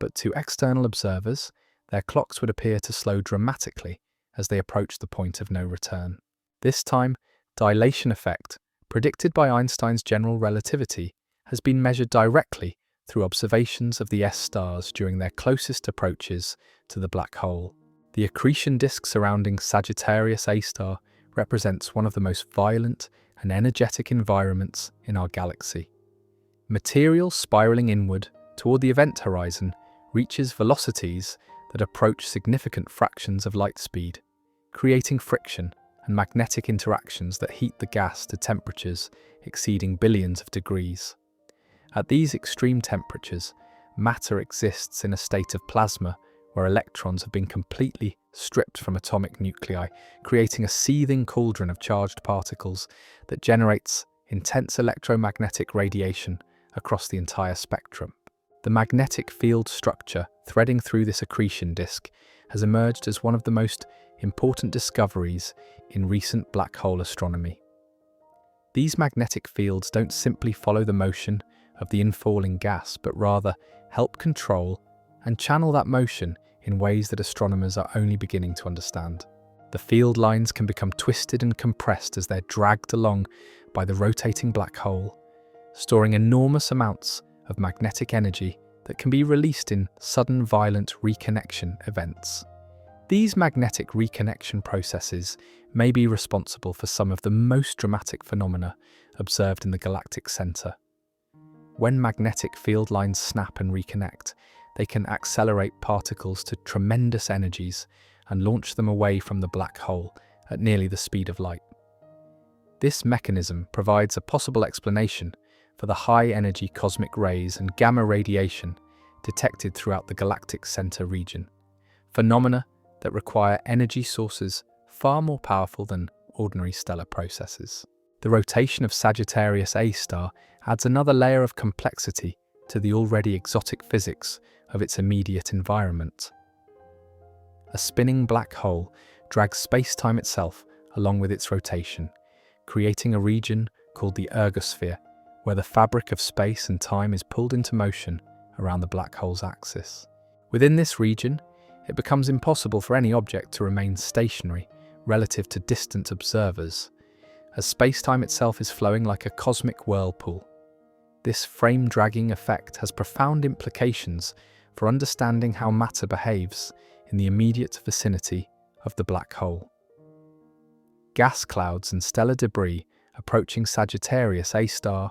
but to external observers, their clocks would appear to slow dramatically as they approach the point of no return. This time, dilation effect, predicted by Einstein's general relativity, has been measured directly through observations of the S stars during their closest approaches to the black hole. The accretion disk surrounding Sagittarius A star represents one of the most violent and energetic environments in our galaxy. Material spiraling inward toward the event horizon reaches velocities that approach significant fractions of light speed, creating friction and magnetic interactions that heat the gas to temperatures exceeding billions of degrees. At these extreme temperatures, matter exists in a state of plasma where electrons have been completely stripped from atomic nuclei, creating a seething cauldron of charged particles that generates intense electromagnetic radiation across the entire spectrum. The magnetic field structure threading through this accretion disk has emerged as one of the most important discoveries in recent black hole astronomy. These magnetic fields don't simply follow the motion of the infalling gas, but rather help control and channel that motion in ways that astronomers are only beginning to understand. The field lines can become twisted and compressed as they're dragged along by the rotating black hole, storing enormous amounts of magnetic energy that can be released in sudden violent reconnection events. These magnetic reconnection processes may be responsible for some of the most dramatic phenomena observed in the galactic center. When magnetic field lines snap and reconnect, they can accelerate particles to tremendous energies and launch them away from the black hole at nearly the speed of light. This mechanism provides a possible explanation for the high-energy cosmic rays and gamma radiation detected throughout the galactic center region, phenomena that require energy sources far more powerful than ordinary stellar processes. The rotation of Sagittarius A star adds another layer of complexity to the already exotic physics of its immediate environment. A spinning black hole drags space-time itself along with its rotation, creating a region called the ergosphere, where the fabric of space and time is pulled into motion around the black hole's axis. Within this region, it becomes impossible for any object to remain stationary relative to distant observers, as space-time itself is flowing like a cosmic whirlpool. This frame-dragging effect has profound implications for understanding how matter behaves in the immediate vicinity of the black hole. Gas clouds and stellar debris approaching Sagittarius A star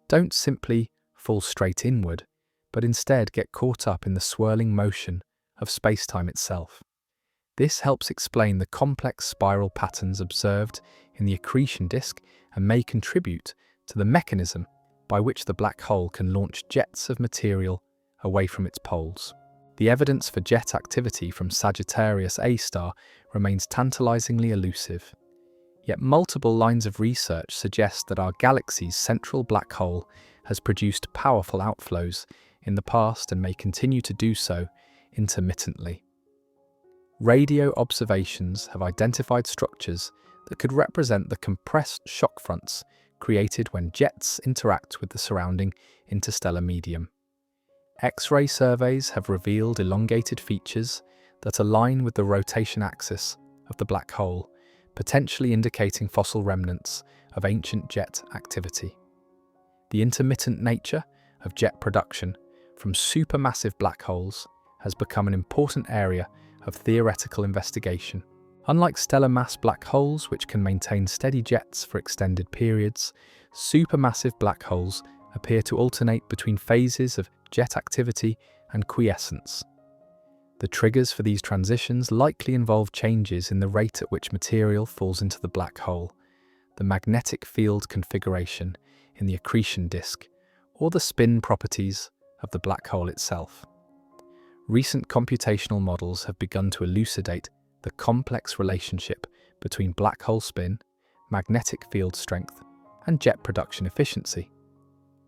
don't simply fall straight inward, but instead get caught up in the swirling motion of space-time itself. This helps explain the complex spiral patterns observed in the accretion disk and may contribute to the mechanism by which the black hole can launch jets of material away from its poles. The evidence for jet activity from Sagittarius A star remains tantalizingly elusive. Yet multiple lines of research suggest that our galaxy's central black hole has produced powerful outflows in the past and may continue to do so intermittently. Radio observations have identified structures that could represent the compressed shock fronts created when jets interact with the surrounding interstellar medium. X-ray surveys have revealed elongated features that align with the rotation axis of the black hole, potentially indicating fossil remnants of ancient jet activity. The intermittent nature of jet production from supermassive black holes has become an important area of theoretical investigation. Unlike stellar mass black holes, which can maintain steady jets for extended periods, supermassive black holes appear to alternate between phases of jet activity and quiescence. The triggers for these transitions likely involve changes in the rate at which material falls into the black hole, the magnetic field configuration in the accretion disk, or the spin properties of the black hole itself. Recent computational models have begun to elucidate the complex relationship between black hole spin, magnetic field strength, and jet production efficiency.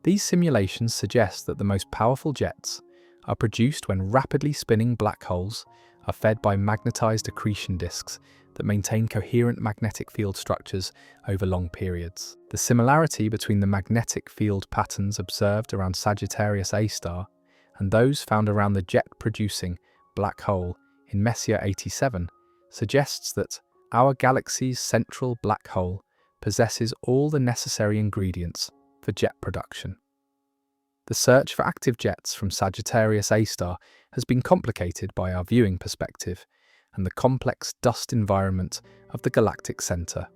These simulations suggest that the most powerful jets are produced when rapidly spinning black holes are fed by magnetized accretion disks that maintain coherent magnetic field structures over long periods. The similarity between the magnetic field patterns observed around Sagittarius A star and those found around the jet-producing black hole in Messier 87 suggests that our galaxy's central black hole possesses all the necessary ingredients for jet production. The search for active jets from Sagittarius A star has been complicated by our viewing perspective and the complex dust environment of the galactic center.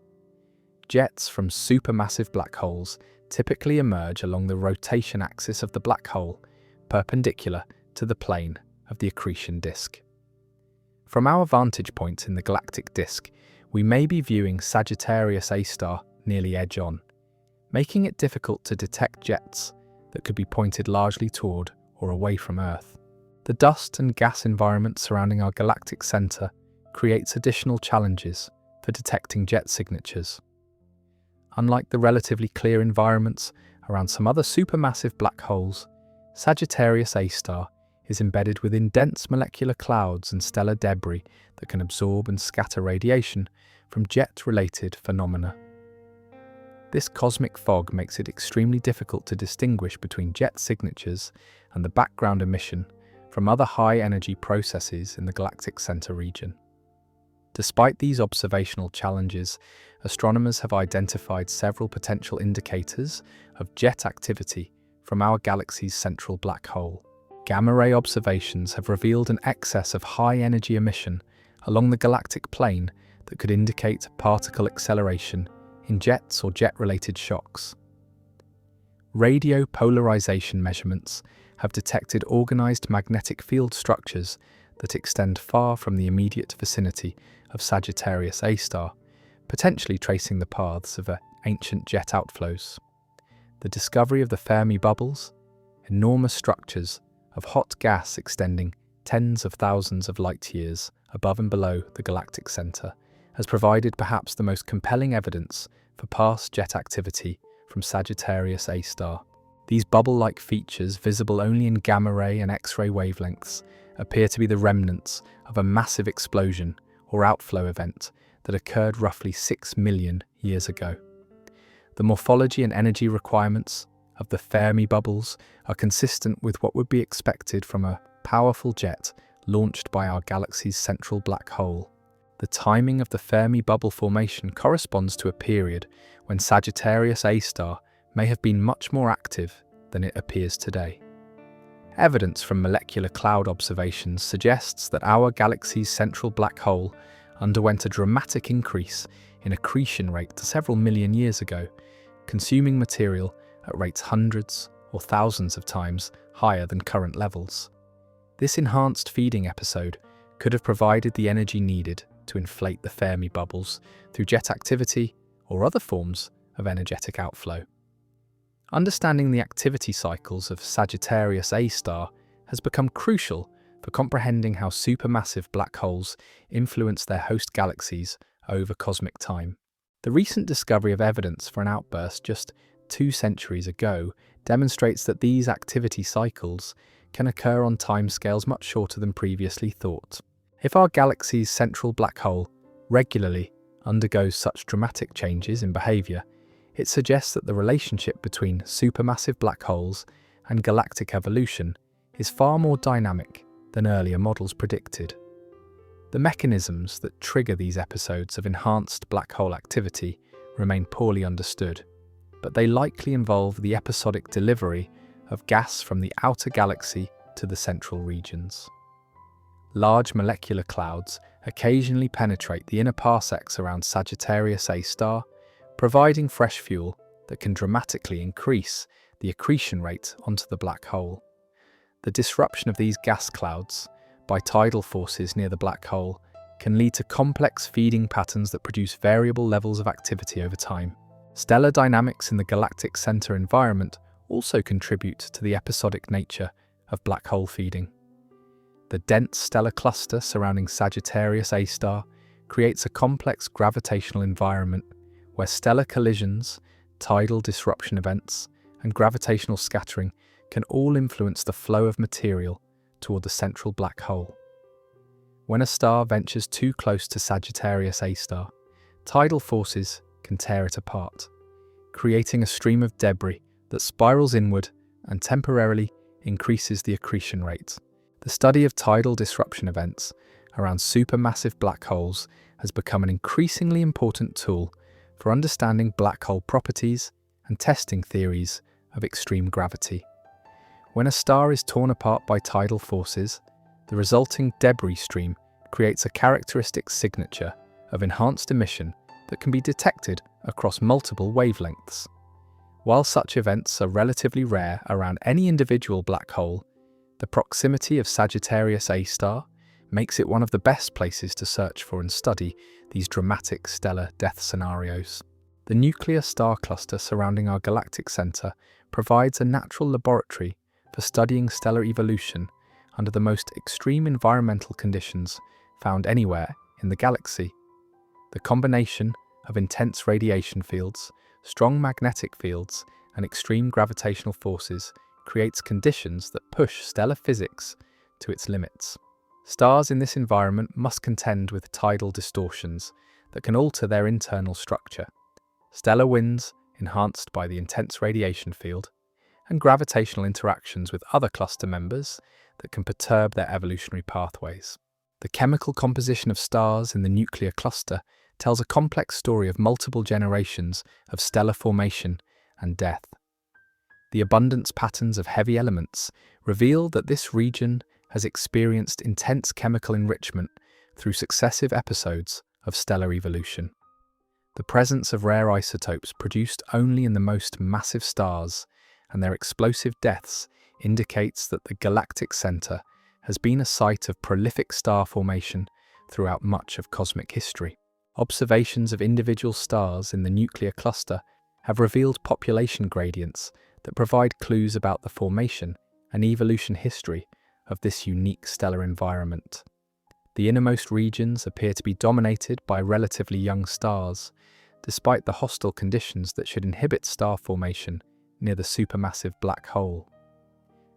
Jets from supermassive black holes typically emerge along the rotation axis of the black hole, perpendicular to the plane of the accretion disk. From our vantage point in the galactic disk, we may be viewing Sagittarius A star nearly edge-on, making it difficult to detect jets that could be pointed largely toward or away from Earth. The dust and gas environment surrounding our galactic center creates additional challenges for detecting jet signatures. Unlike the relatively clear environments around some other supermassive black holes, Sagittarius A star is embedded within dense molecular clouds and stellar debris that can absorb and scatter radiation from jet-related phenomena. This cosmic fog makes it extremely difficult to distinguish between jet signatures and the background emission from other high-energy processes in the galactic center region. Despite these observational challenges, astronomers have identified several potential indicators of jet activity from our galaxy's central black hole. Gamma-ray observations have revealed an excess of high-energy emission along the galactic plane that could indicate particle acceleration in jets or jet-related shocks. Radio polarization measurements have detected organized magnetic field structures that extend far from the immediate vicinity of Sagittarius A star, potentially tracing the paths of ancient jet outflows. The discovery of the Fermi bubbles, enormous structures of hot gas extending tens of thousands of light-years above and below the galactic center, has provided perhaps the most compelling evidence for past jet activity from Sagittarius A star. These bubble-like features, visible only in gamma-ray and X-ray wavelengths, appear to be the remnants of a massive explosion or outflow event that occurred roughly 6 million years ago. The morphology and energy requirements of the Fermi bubbles are consistent with what would be expected from a powerful jet launched by our galaxy's central black hole. The timing of the Fermi bubble formation corresponds to a period when Sagittarius A star may have been much more active than it appears today. Evidence from molecular cloud observations suggests that our galaxy's central black hole underwent a dramatic increase in accretion rate several million years ago, consuming material at rates hundreds or thousands of times higher than current levels. This enhanced feeding episode could have provided the energy needed to inflate the Fermi bubbles through jet activity or other forms of energetic outflow. Understanding the activity cycles of Sagittarius A star has become crucial for comprehending how supermassive black holes influence their host galaxies over cosmic time. The recent discovery of evidence for an outburst just 2 centuries ago demonstrates that these activity cycles can occur on timescales much shorter than previously thought. If our galaxy's central black hole regularly undergoes such dramatic changes in behavior, it suggests that the relationship between supermassive black holes and galactic evolution is far more dynamic than earlier models predicted. The mechanisms that trigger these episodes of enhanced black hole activity remain poorly understood, but they likely involve the episodic delivery of gas from the outer galaxy to the central regions. Large molecular clouds occasionally penetrate the inner parsecs around Sagittarius A star, providing fresh fuel that can dramatically increase the accretion rate onto the black hole. The disruption of these gas clouds by tidal forces near the black hole can lead to complex feeding patterns that produce variable levels of activity over time. Stellar dynamics in the galactic center environment also contribute to the episodic nature of black hole feeding. The dense stellar cluster surrounding Sagittarius A star creates a complex gravitational environment where stellar collisions, tidal disruption events, and gravitational scattering can all influence the flow of material toward the central black hole. When a star ventures too close to Sagittarius A star, tidal forces can tear it apart, creating a stream of debris that spirals inward and temporarily increases the accretion rate. The study of tidal disruption events around supermassive black holes has become an increasingly important tool for understanding black hole properties and testing theories of extreme gravity. When a star is torn apart by tidal forces, the resulting debris stream creates a characteristic signature of enhanced emission that can be detected across multiple wavelengths. While such events are relatively rare around any individual black hole, the proximity of Sagittarius A star makes it one of the best places to search for and study these dramatic stellar death scenarios. The nuclear star cluster surrounding our galactic center provides a natural laboratory for studying stellar evolution under the most extreme environmental conditions found anywhere in the galaxy. The combination of intense radiation fields, strong magnetic fields, and extreme gravitational forces creates conditions that push stellar physics to its limits. Stars in this environment must contend with tidal distortions that can alter their internal structure, stellar winds enhanced by the intense radiation field, and gravitational interactions with other cluster members that can perturb their evolutionary pathways. The chemical composition of stars in the nuclear cluster tells a complex story of multiple generations of stellar formation and death. The abundance patterns of heavy elements reveal that this region has experienced intense chemical enrichment through successive episodes of stellar evolution. The presence of rare isotopes produced only in the most massive stars and their explosive deaths indicates that the galactic center has been a site of prolific star formation throughout much of cosmic history. Observations of individual stars in the nuclear cluster have revealed population gradients that provide clues about the formation and evolution history of this unique stellar environment. The innermost regions appear to be dominated by relatively young stars, despite the hostile conditions that should inhibit star formation near the supermassive black hole.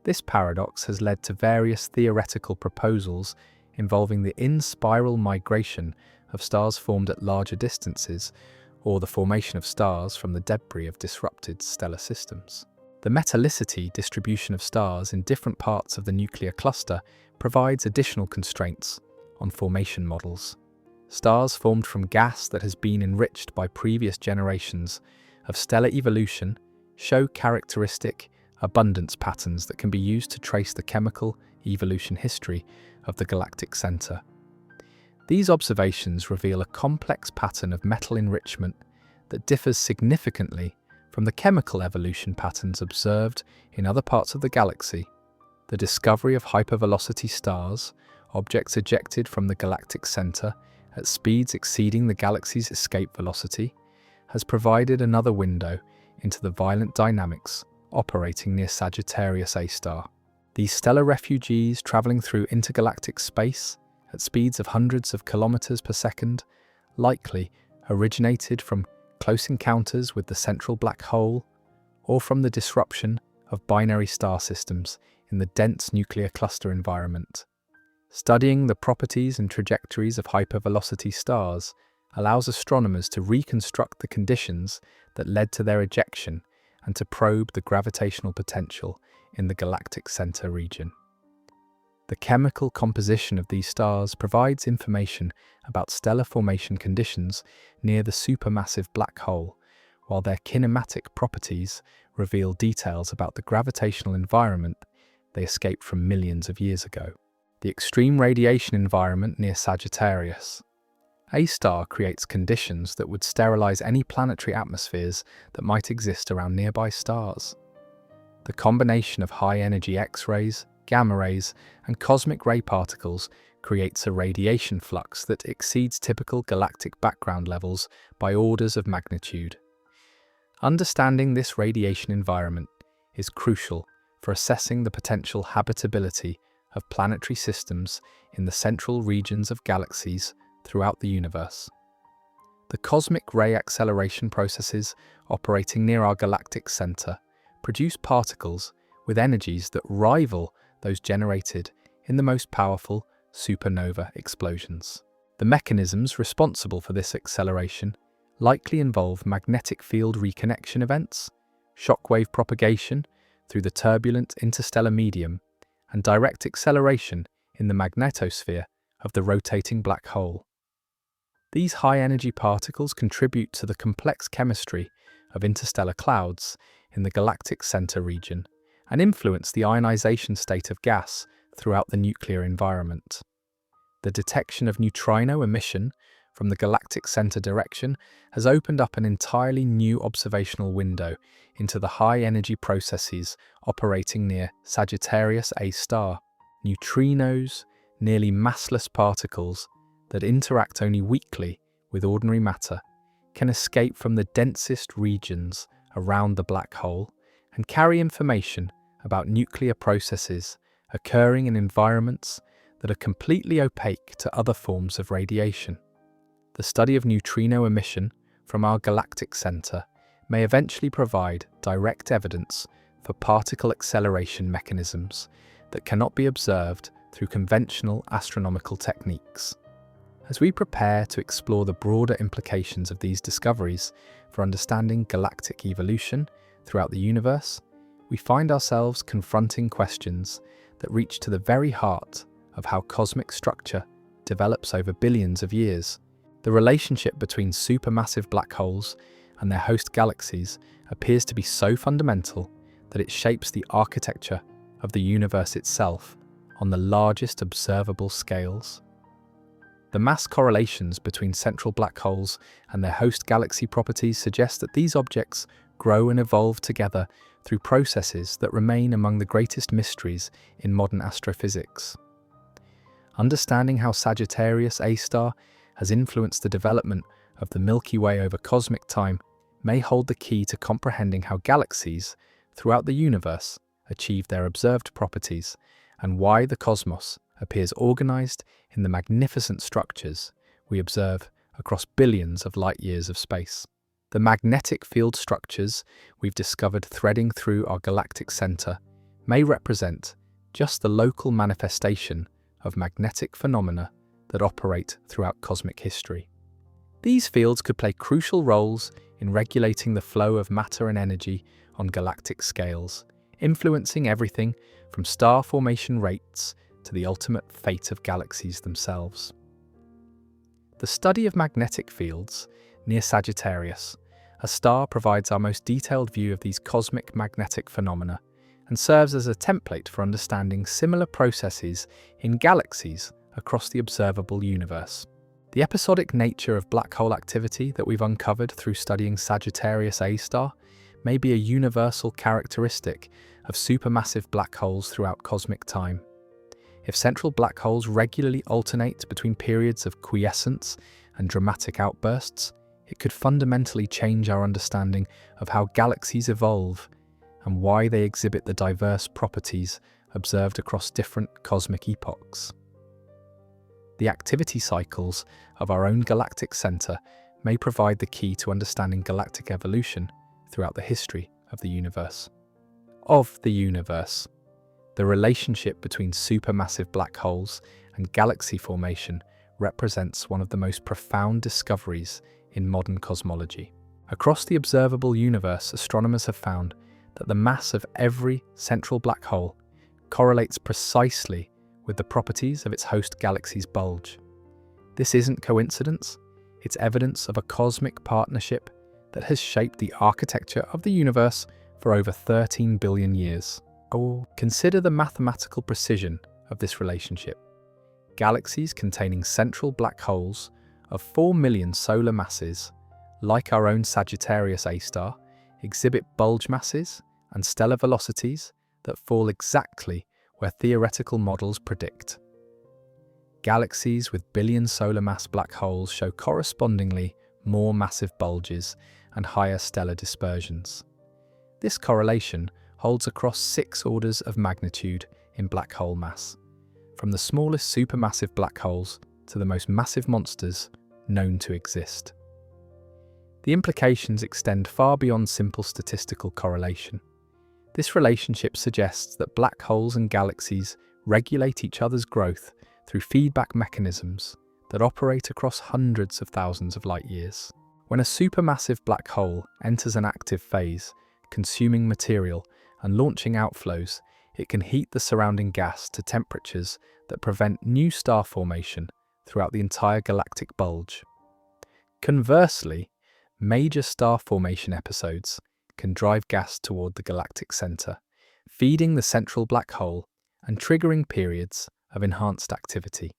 This paradox has led to various theoretical proposals involving the in-spiral migration of stars formed at larger distances, or the formation of stars from the debris of disrupted stellar systems. The metallicity distribution of stars in different parts of the nuclear cluster provides additional constraints on formation models. Stars formed from gas that has been enriched by previous generations of stellar evolution show characteristic abundance patterns that can be used to trace the chemical evolution history of the galactic center. These observations reveal a complex pattern of metal enrichment that differs significantly from the chemical evolution patterns observed in other parts of the galaxy. The discovery of hypervelocity stars, objects ejected from the galactic center at speeds exceeding the galaxy's escape velocity, has provided another window into the violent dynamics operating near Sagittarius A star. These stellar refugees traveling through intergalactic space at speeds of hundreds of kilometers per second likely originated from close encounters with the central black hole or from the disruption of binary star systems in the dense nuclear cluster environment. Studying the properties and trajectories of hypervelocity stars allows astronomers to reconstruct the conditions that led to their ejection and to probe the gravitational potential in the galactic center region. The chemical composition of these stars provides information about stellar formation conditions near the supermassive black hole, while their kinematic properties reveal details about the gravitational environment they escaped from millions of years ago. The extreme radiation environment near Sagittarius A star creates conditions that would sterilize any planetary atmospheres that might exist around nearby stars. The combination of high-energy X-rays, gamma rays, and cosmic ray particles creates a radiation flux that exceeds typical galactic background levels by orders of magnitude. Understanding this radiation environment is crucial for assessing the potential habitability of planetary systems in the central regions of galaxies throughout the universe. The cosmic ray acceleration processes operating near our galactic center produce particles with energies that rival those generated in the most powerful supernova explosions. The mechanisms responsible for this acceleration likely involve magnetic field reconnection events, shockwave propagation through the turbulent interstellar medium, and direct acceleration in the magnetosphere of the rotating black hole. These high-energy particles contribute to the complex chemistry of interstellar clouds in the galactic center region and influence the ionization state of gas throughout the nuclear environment. The detection of neutrino emission from the galactic center direction has opened up an entirely new observational window into the high-energy processes operating near Sagittarius A star. Neutrinos, nearly massless particles that interact only weakly with ordinary matter, can escape from the densest regions around the black hole and carry information about nuclear processes occurring in environments that are completely opaque to other forms of radiation. The study of neutrino emission from our galactic center may eventually provide direct evidence for particle acceleration mechanisms that cannot be observed through conventional astronomical techniques. As we prepare to explore the broader implications of these discoveries for understanding galactic evolution throughout the universe, we find ourselves confronting questions that reach to the very heart of how cosmic structure develops over billions of years. The relationship between supermassive black holes and their host galaxies appears to be so fundamental that it shapes the architecture of the universe itself on the largest observable scales. The mass correlations between central black holes and their host galaxy properties suggest that these objects grow and evolve together through processes that remain among the greatest mysteries in modern astrophysics. Understanding how Sagittarius A star has influenced the development of the Milky Way over cosmic time may hold the key to comprehending how galaxies throughout the universe achieve their observed properties and why the cosmos appears organized in the magnificent structures we observe across billions of light-years of space. The magnetic field structures we've discovered threading through our galactic center may represent just the local manifestation of magnetic phenomena that operate throughout cosmic history. These fields could play crucial roles in regulating the flow of matter and energy on galactic scales, influencing everything from star formation rates to the ultimate fate of galaxies themselves. The study of magnetic fields near Sagittarius, a star, provides our most detailed view of these cosmic magnetic phenomena and serves as a template for understanding similar processes in galaxies across the observable universe. The episodic nature of black hole activity that we've uncovered through studying Sagittarius A star may be a universal characteristic of supermassive black holes throughout cosmic time. If central black holes regularly alternate between periods of quiescence and dramatic outbursts, it could fundamentally change our understanding of how galaxies evolve and why they exhibit the diverse properties observed across different cosmic epochs. The activity cycles of our own galactic center may provide the key to understanding galactic evolution throughout the history of the universe. The relationship between supermassive black holes and galaxy formation represents one of the most profound discoveries in modern cosmology. Across the observable universe, astronomers have found that the mass of every central black hole correlates precisely with the properties of its host galaxy's bulge. This isn't coincidence, it's evidence of a cosmic partnership that has shaped the architecture of the universe for over 13 billion years. Consider the mathematical precision of this relationship. Galaxies containing central black holes of 4 million solar masses, like our own Sagittarius A star, exhibit bulge masses and stellar velocities that fall exactly where theoretical models predict. Galaxies with billion solar mass black holes show correspondingly more massive bulges and higher stellar dispersions. This correlation holds across 6 orders of magnitude in black hole mass, from the smallest supermassive black holes to the most massive monsters known to exist. The implications extend far beyond simple statistical correlation. This relationship suggests that black holes and galaxies regulate each other's growth through feedback mechanisms that operate across hundreds of thousands of light years. When a supermassive black hole enters an active phase, consuming material and launching outflows, it can heat the surrounding gas to temperatures that prevent new star formation throughout the entire galactic bulge. Conversely, major star formation episodes can drive gas toward the galactic center, feeding the central black hole and triggering periods of enhanced activity.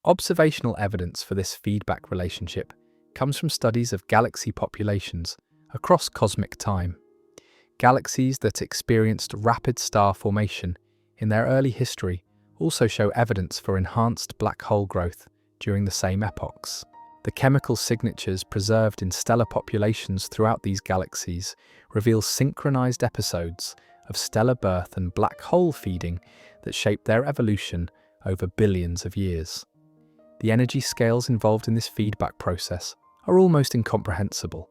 Observational evidence for this feedback relationship comes from studies of galaxy populations across cosmic time. Galaxies that experienced rapid star formation in their early history also show evidence for enhanced black hole growth during the same epochs. The chemical signatures preserved in stellar populations throughout these galaxies reveal synchronized episodes of stellar birth and black hole feeding that shaped their evolution over billions of years. The energy scales involved in this feedback process are almost incomprehensible.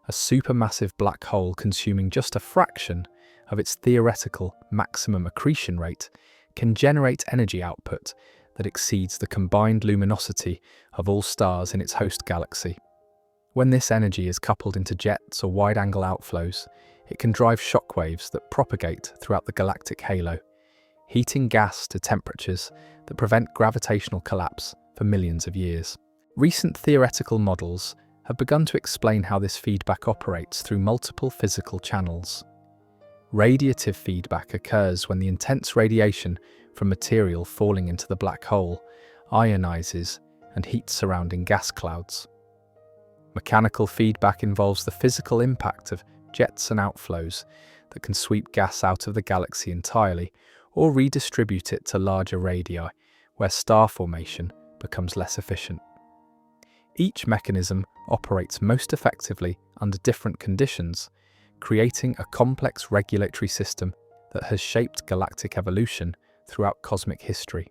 A supermassive black hole consuming just a fraction of its theoretical maximum accretion rate can generate energy output that exceeds the combined luminosity of all stars in its host galaxy. When this energy is coupled into jets or wide-angle outflows, it can drive shockwaves that propagate throughout the galactic halo, heating gas to temperatures that prevent gravitational collapse for millions of years. Recent theoretical models have begun to explain how this feedback operates through multiple physical channels. Radiative feedback occurs when the intense radiation from material falling into the black hole ionizes and heats surrounding gas clouds. Mechanical feedback involves the physical impact of jets and outflows that can sweep gas out of the galaxy entirely or redistribute it to larger radii, where star formation becomes less efficient. Each mechanism operates most effectively under different conditions, creating a complex regulatory system that has shaped galactic evolution throughout cosmic history.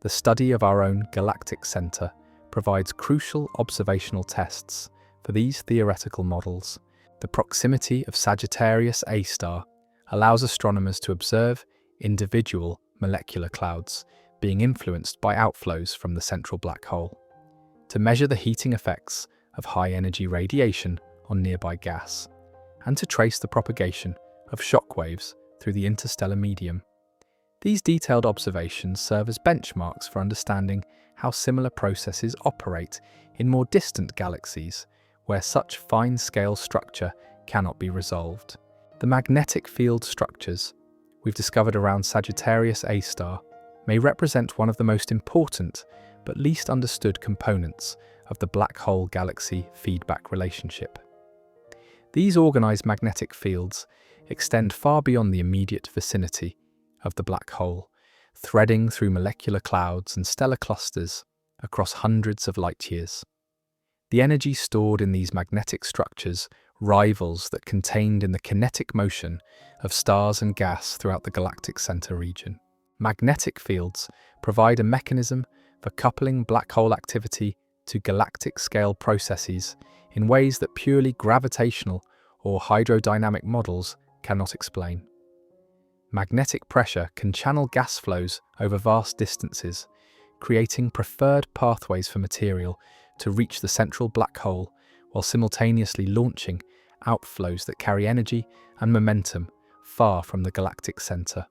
The study of our own galactic center provides crucial observational tests for these theoretical models. The proximity of Sagittarius A star allows astronomers to observe individual molecular clouds being influenced by outflows from the central black hole. to measure the heating effects of high-energy radiation on nearby gas, and to trace the propagation of shock waves through the interstellar medium. These detailed observations serve as benchmarks for understanding how similar processes operate in more distant galaxies, where such fine-scale structure cannot be resolved. The magnetic field structures we've discovered around Sagittarius A star may represent one of the most important but least understood components of the black hole galaxy feedback relationship. These organized magnetic fields extend far beyond the immediate vicinity of the black hole, threading through molecular clouds and stellar clusters across hundreds of light years. The energy stored in these magnetic structures rivals that contained in the kinetic motion of stars and gas throughout the galactic center region. Magnetic fields provide a mechanism for coupling black hole activity to galactic-scale processes in ways that purely gravitational or hydrodynamic models cannot explain. Magnetic pressure can channel gas flows over vast distances, creating preferred pathways for material to reach the central black hole while simultaneously launching outflows that carry energy and momentum far from the galactic center.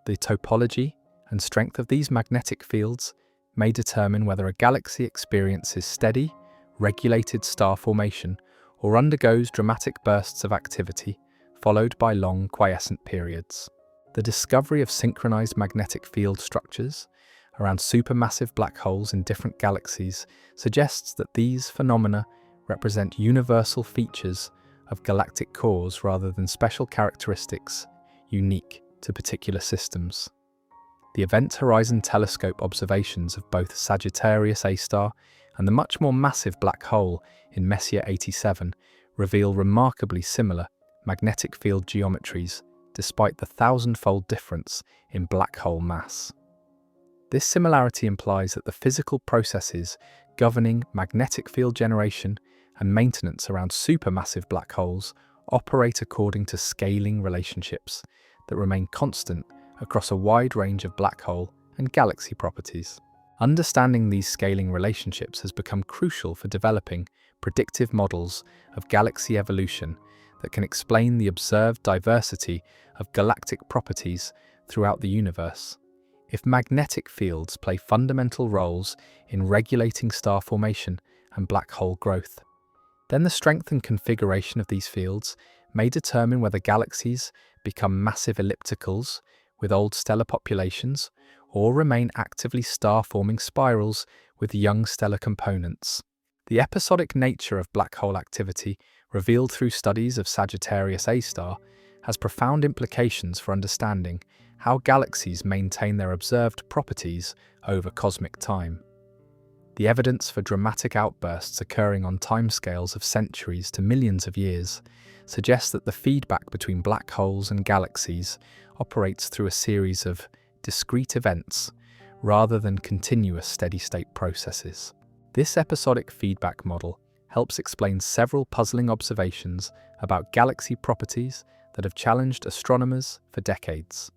The topology and strength of these magnetic fields may determine whether a galaxy experiences steady, regulated star formation or undergoes dramatic bursts of activity, followed by long quiescent periods. The discovery of synchronized magnetic field structures around supermassive black holes in different galaxies suggests that these phenomena represent universal features of galactic cores rather than special characteristics unique to particular systems. The Event Horizon Telescope observations of both Sagittarius A star and the much more massive black hole in Messier 87 reveal remarkably similar magnetic field geometries despite the thousand-fold difference in black hole mass. This similarity implies that the physical processes governing magnetic field generation and maintenance around supermassive black holes operate according to scaling relationships that remain constant across a wide range of black hole and galaxy properties. Understanding these scaling relationships has become crucial for developing predictive models of galaxy evolution that can explain the observed diversity of galactic properties throughout the universe. If magnetic fields play fundamental roles in regulating star formation and black hole growth, then the strength and configuration of these fields may determine whether galaxies become massive ellipticals with old stellar populations or remain actively star-forming spirals with young stellar components. The episodic nature of black hole activity revealed through studies of Sagittarius A star has profound implications for understanding how galaxies maintain their observed properties over cosmic time. The evidence for dramatic outbursts occurring on timescales of centuries to millions of years suggests that the feedback between black holes and galaxies operates through a series of discrete events rather than continuous steady-state processes. This episodic feedback model helps explain several puzzling observations about galaxy properties that have challenged astronomers for decades.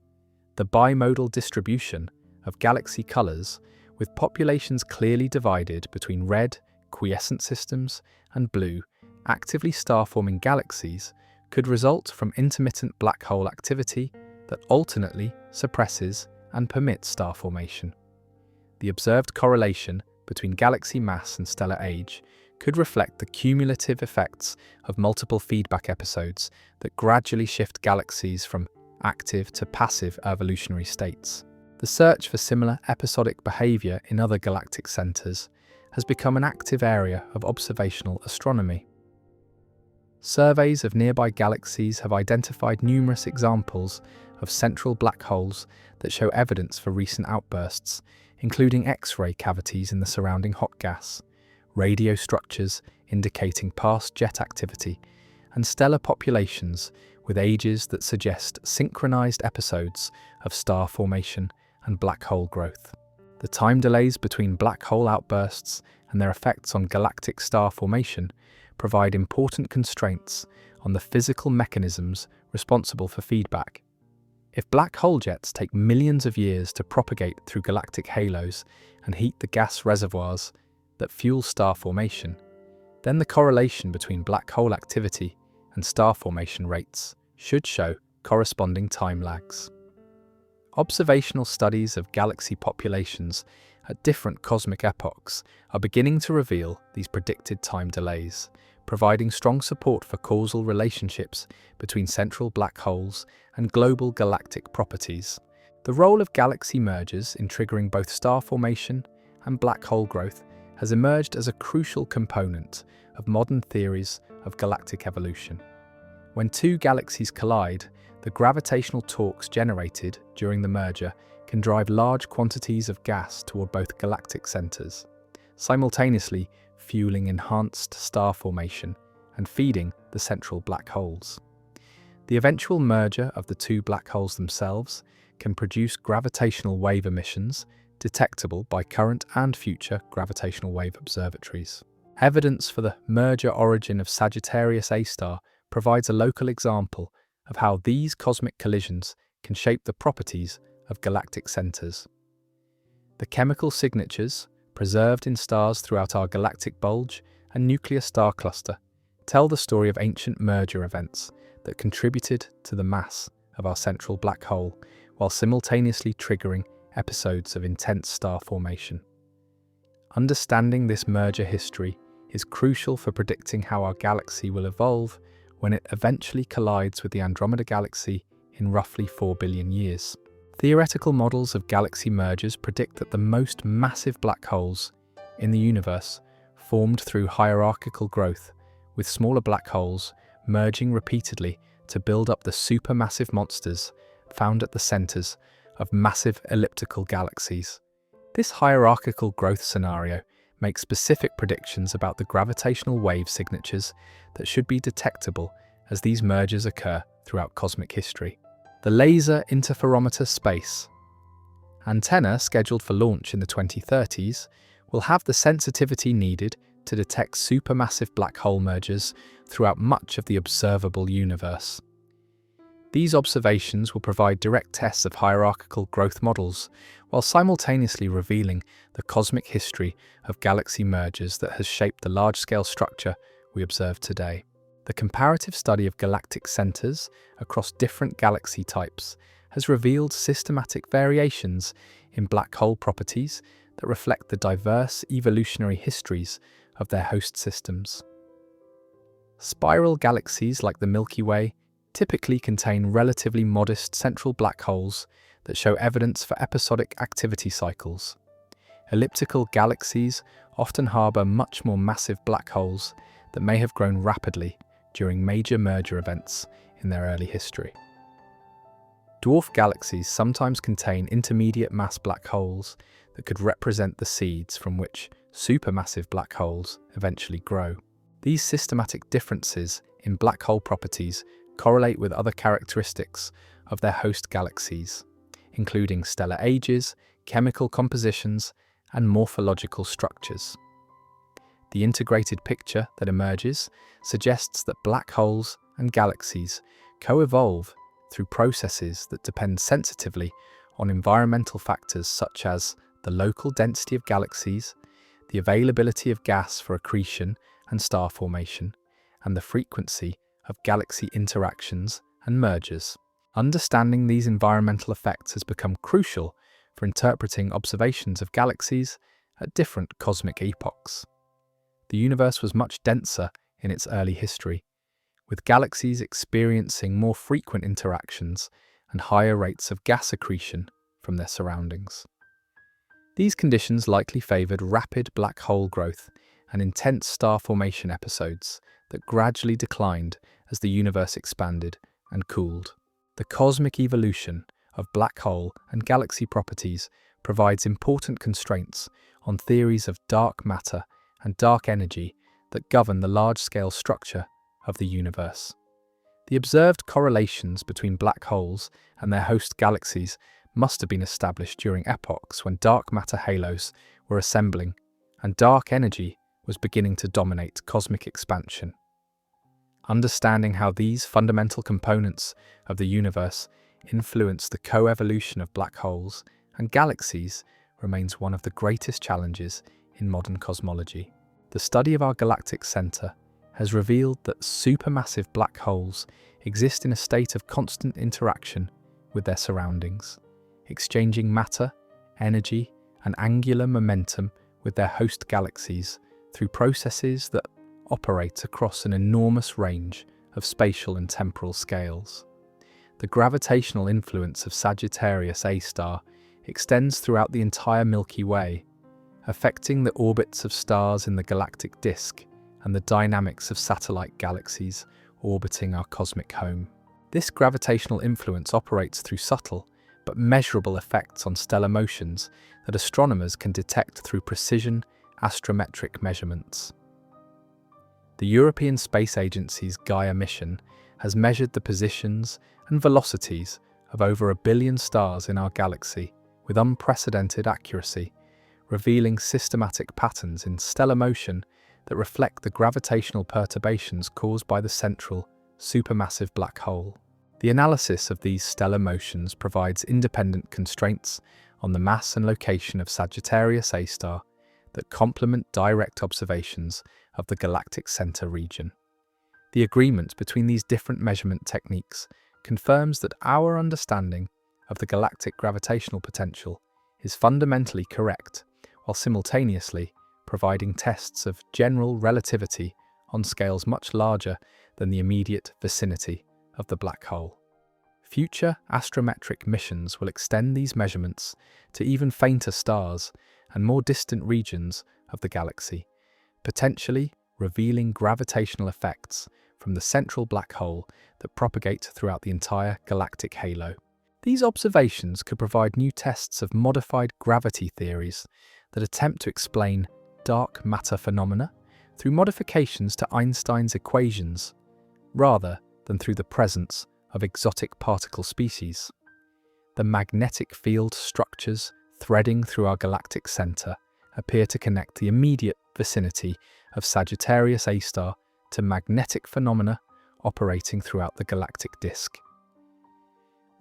The bimodal distribution of galaxy colors, with populations clearly divided between red, quiescent systems, and blue, actively star-forming galaxies, could result from intermittent black hole activity that alternately suppresses and permits star formation. The observed correlation between galaxy mass and stellar age could reflect the cumulative effects of multiple feedback episodes that gradually shift galaxies from active to passive evolutionary states. The search for similar episodic behavior in other galactic centers has become an active area of observational astronomy. Surveys of nearby galaxies have identified numerous examples of central black holes that show evidence for recent outbursts, including X-ray cavities in the surrounding hot gas, radio structures indicating past jet activity, and stellar populations with ages that suggest synchronized episodes of star formation and black hole growth. The time delays between black hole outbursts and their effects on galactic star formation provide important constraints on the physical mechanisms responsible for feedback. If black hole jets take millions of years to propagate through galactic halos and heat the gas reservoirs, that fuel star formation, then the correlation between black hole activity and star formation rates should show corresponding time lags. Observational studies of galaxy populations at different cosmic epochs are beginning to reveal these predicted time delays, providing strong support for causal relationships between central black holes and global galactic properties. The role of galaxy mergers in triggering both star formation and black hole growth has emerged as a crucial component of modern theories of galactic evolution. When two galaxies collide, the gravitational torques generated during the merger can drive large quantities of gas toward both galactic centers, simultaneously fueling enhanced star formation and feeding the central black holes. The eventual merger of the two black holes themselves can produce gravitational wave emissions detectable by current and future gravitational wave observatories. Evidence for the merger origin of Sagittarius A star provides a local example of how these cosmic collisions can shape the properties of galactic centers. The chemical signatures preserved in stars throughout our galactic bulge and nuclear star cluster tell the story of ancient merger events that contributed to the mass of our central black hole while simultaneously triggering episodes of intense star formation. Understanding this merger history is crucial for predicting how our galaxy will evolve when it eventually collides with the Andromeda Galaxy in roughly 4 billion years. Theoretical models of galaxy mergers predict that the most massive black holes in the universe formed through hierarchical growth, with smaller black holes merging repeatedly to build up the supermassive monsters found at the centers of massive elliptical galaxies. This hierarchical growth scenario makes specific predictions about the gravitational wave signatures that should be detectable as these mergers occur throughout cosmic history. The Laser Interferometer Space antenna, scheduled for launch in the 2030s, will have the sensitivity needed to detect supermassive black hole mergers throughout much of the observable universe. These observations will provide direct tests of hierarchical growth models, while simultaneously revealing the cosmic history of galaxy mergers that has shaped the large-scale structure we observe today. The comparative study of galactic centers across different galaxy types has revealed systematic variations in black hole properties that reflect the diverse evolutionary histories of their host systems. Spiral galaxies like the Milky Way typically contain relatively modest central black holes that show evidence for episodic activity cycles. Elliptical galaxies often harbor much more massive black holes that may have grown rapidly during major merger events in their early history. Dwarf galaxies sometimes contain intermediate mass black holes that could represent the seeds from which supermassive black holes eventually grow. These systematic differences in black hole properties correlate with other characteristics of their host galaxies, including stellar ages, chemical compositions, and morphological structures. The integrated picture that emerges suggests that black holes and galaxies co-evolve through processes that depend sensitively on environmental factors such as the local density of galaxies, the availability of gas for accretion and star formation, and the frequency of galaxy interactions and mergers. Understanding these environmental effects has become crucial for interpreting observations of galaxies at different cosmic epochs. The universe was much denser in its early history, with galaxies experiencing more frequent interactions and higher rates of gas accretion from their surroundings. These conditions likely favored rapid black hole growth and intense star formation episodes that gradually declined as the universe expanded and cooled. The cosmic evolution of black hole and galaxy properties provides important constraints on theories of dark matter and dark energy that govern the large-scale structure of the universe. The observed correlations between black holes and their host galaxies must have been established during epochs when dark matter halos were assembling and dark energy was beginning to dominate cosmic expansion. Understanding how these fundamental components of the universe influence the co-evolution of black holes and galaxies remains one of the greatest challenges in modern cosmology. The study of our galactic center has revealed that supermassive black holes exist in a state of constant interaction with their surroundings, exchanging matter, energy, and angular momentum with their host galaxies through processes that operate across an enormous range of spatial and temporal scales. The gravitational influence of Sagittarius A star extends throughout the entire Milky Way, affecting the orbits of stars in the galactic disk and the dynamics of satellite galaxies orbiting our cosmic home. This gravitational influence operates through subtle but measurable effects on stellar motions that astronomers can detect through precision astrometric measurements. The European Space Agency's Gaia mission has measured the positions and velocities of over 1 billion stars in our galaxy with unprecedented accuracy, revealing systematic patterns in stellar motion that reflect the gravitational perturbations caused by the central, supermassive black hole. The analysis of these stellar motions provides independent constraints on the mass and location of Sagittarius A star that complement direct observations of the galactic center region. The agreement between these different measurement techniques confirms that our understanding of the galactic gravitational potential is fundamentally correct, while simultaneously providing tests of general relativity on scales much larger than the immediate vicinity of the black hole. Future astrometric missions will extend these measurements to even fainter stars and more distant regions of the galaxy, potentially revealing gravitational effects from the central black hole that propagate throughout the entire galactic halo. These observations could provide new tests of modified gravity theories that attempt to explain dark matter phenomena through modifications to Einstein's equations, rather than through the presence of exotic particle species. The magnetic field structures threading through our galactic center appear to connect the immediate vicinity of Sagittarius A star to magnetic phenomena operating throughout the galactic disk.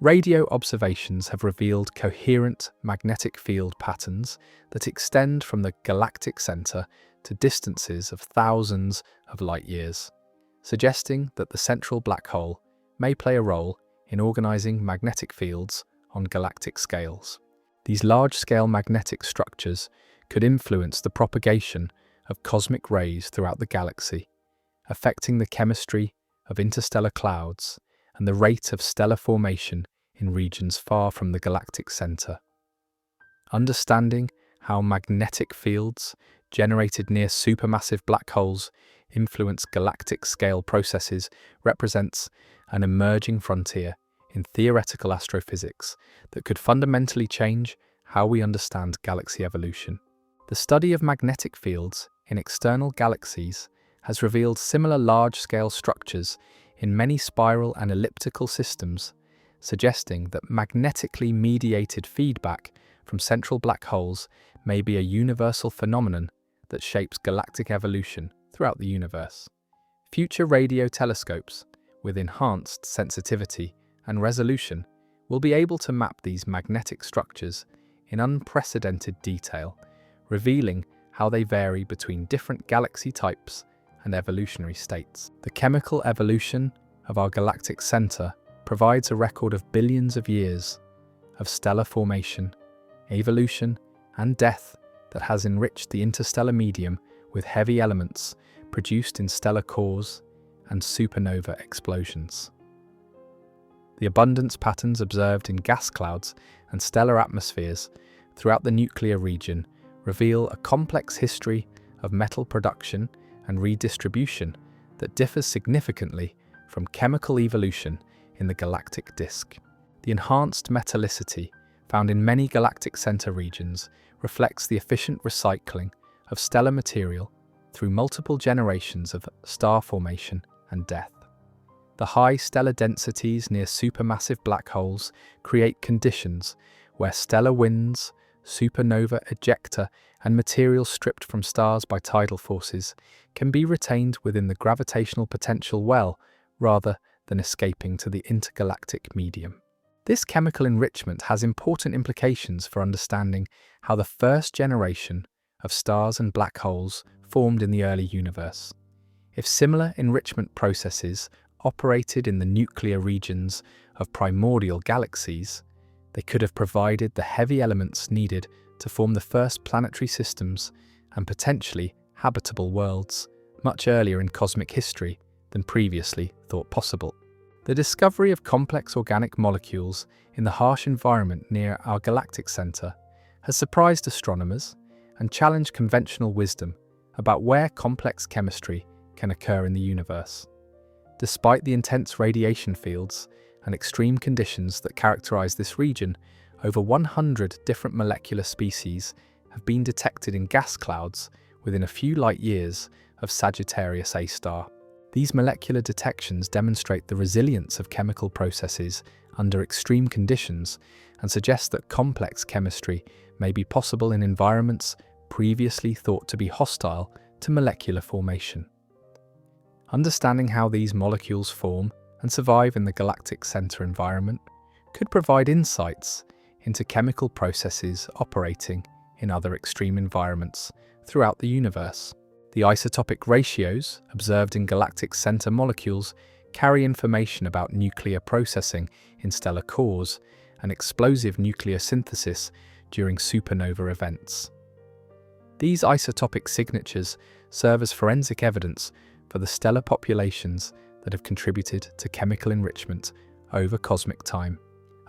Radio observations have revealed coherent magnetic field patterns that extend from the galactic center to distances of thousands of light years, suggesting that the central black hole may play a role in organizing magnetic fields on galactic scales. These large-scale magnetic structures could influence the propagation of cosmic rays throughout the galaxy, affecting the chemistry of interstellar clouds and the rate of stellar formation in regions far from the galactic center. Understanding how magnetic fields generated near supermassive black holes influence galactic scale processes represents an emerging frontier in theoretical astrophysics that could fundamentally change how we understand galaxy evolution. The study of magnetic fields in external galaxies has revealed similar large-scale structures in many spiral and elliptical systems, suggesting that magnetically mediated feedback from central black holes may be a universal phenomenon that shapes galactic evolution throughout the universe. Future radio telescopes, with enhanced sensitivity and resolution, will be able to map these magnetic structures in unprecedented detail, revealing how they vary between different galaxy types and evolutionary states. The chemical evolution of our galactic center provides a record of billions of years of stellar formation, evolution, and death that has enriched the interstellar medium with heavy elements produced in stellar cores and supernova explosions. The abundance patterns observed in gas clouds and stellar atmospheres throughout the nuclear region reveal a complex history of metal production and redistribution that differs significantly from chemical evolution in the galactic disk. The enhanced metallicity found in many galactic center regions reflects the efficient recycling of stellar material through multiple generations of star formation and death. The high stellar densities near supermassive black holes create conditions where stellar winds, supernova ejecta, and material stripped from stars by tidal forces can be retained within the gravitational potential well rather than escaping to the intergalactic medium. This chemical enrichment has important implications for understanding how the first generation of stars and black holes formed in the early universe. If similar enrichment processes operated in the nuclear regions of primordial galaxies, they could have provided the heavy elements needed to form the first planetary systems and potentially habitable worlds much earlier in cosmic history than previously thought possible. The discovery of complex organic molecules in the harsh environment near our galactic center has surprised astronomers and challenged conventional wisdom about where complex chemistry can occur in the universe. Despite the intense radiation fields and extreme conditions that characterize this region, over 100 different molecular species have been detected in gas clouds within a few light years of Sagittarius A star. These molecular detections demonstrate the resilience of chemical processes under extreme conditions and suggest that complex chemistry may be possible in environments previously thought to be hostile to molecular formation. Understanding how these molecules form and survive in the galactic center environment could provide insights into chemical processes operating in other extreme environments throughout the universe. The isotopic ratios observed in galactic center molecules carry information about nuclear processing in stellar cores and explosive nuclear synthesis during supernova events. These isotopic signatures serve as forensic evidence for the stellar populations that have contributed to chemical enrichment over cosmic time,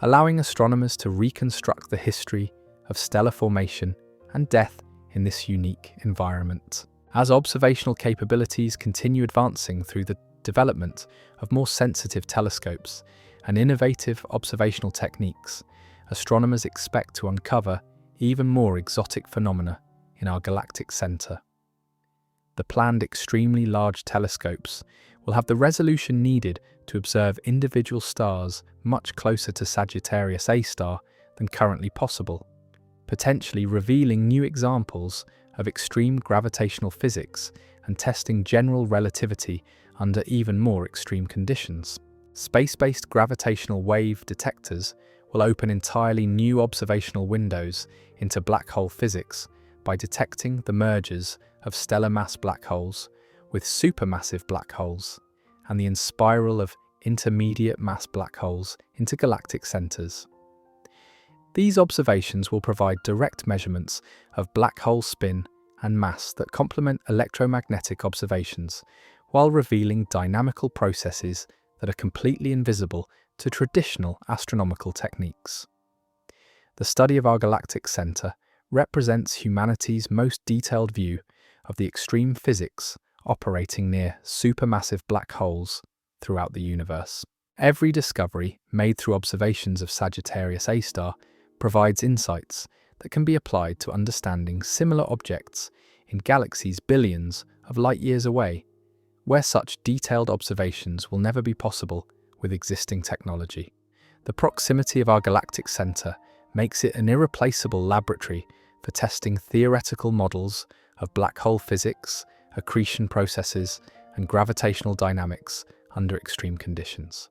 allowing astronomers to reconstruct the history of stellar formation and death in this unique environment. As observational capabilities continue advancing through the development of more sensitive telescopes and innovative observational techniques, astronomers expect to uncover even more exotic phenomena in our galactic center. The planned extremely large telescopes will have the resolution needed to observe individual stars much closer to Sagittarius A star than currently possible, potentially revealing new examples of extreme gravitational physics and testing general relativity under even more extreme conditions. Space-based gravitational wave detectors will open entirely new observational windows into black hole physics by detecting the mergers of stellar mass black holes with supermassive black holes and the inspiral of intermediate mass black holes into galactic centers. These observations will provide direct measurements of black hole spin and mass that complement electromagnetic observations, while revealing dynamical processes that are completely invisible to traditional astronomical techniques. The study of our galactic center represents humanity's most detailed view of the extreme physics operating near supermassive black holes throughout the universe. Every discovery made through observations of Sagittarius A star provides insights that can be applied to understanding similar objects in galaxies billions of light years away, where such detailed observations will never be possible with existing technology. The proximity of our galactic center makes it an irreplaceable laboratory for testing theoretical models of black hole physics, accretion processes, and gravitational dynamics under extreme conditions.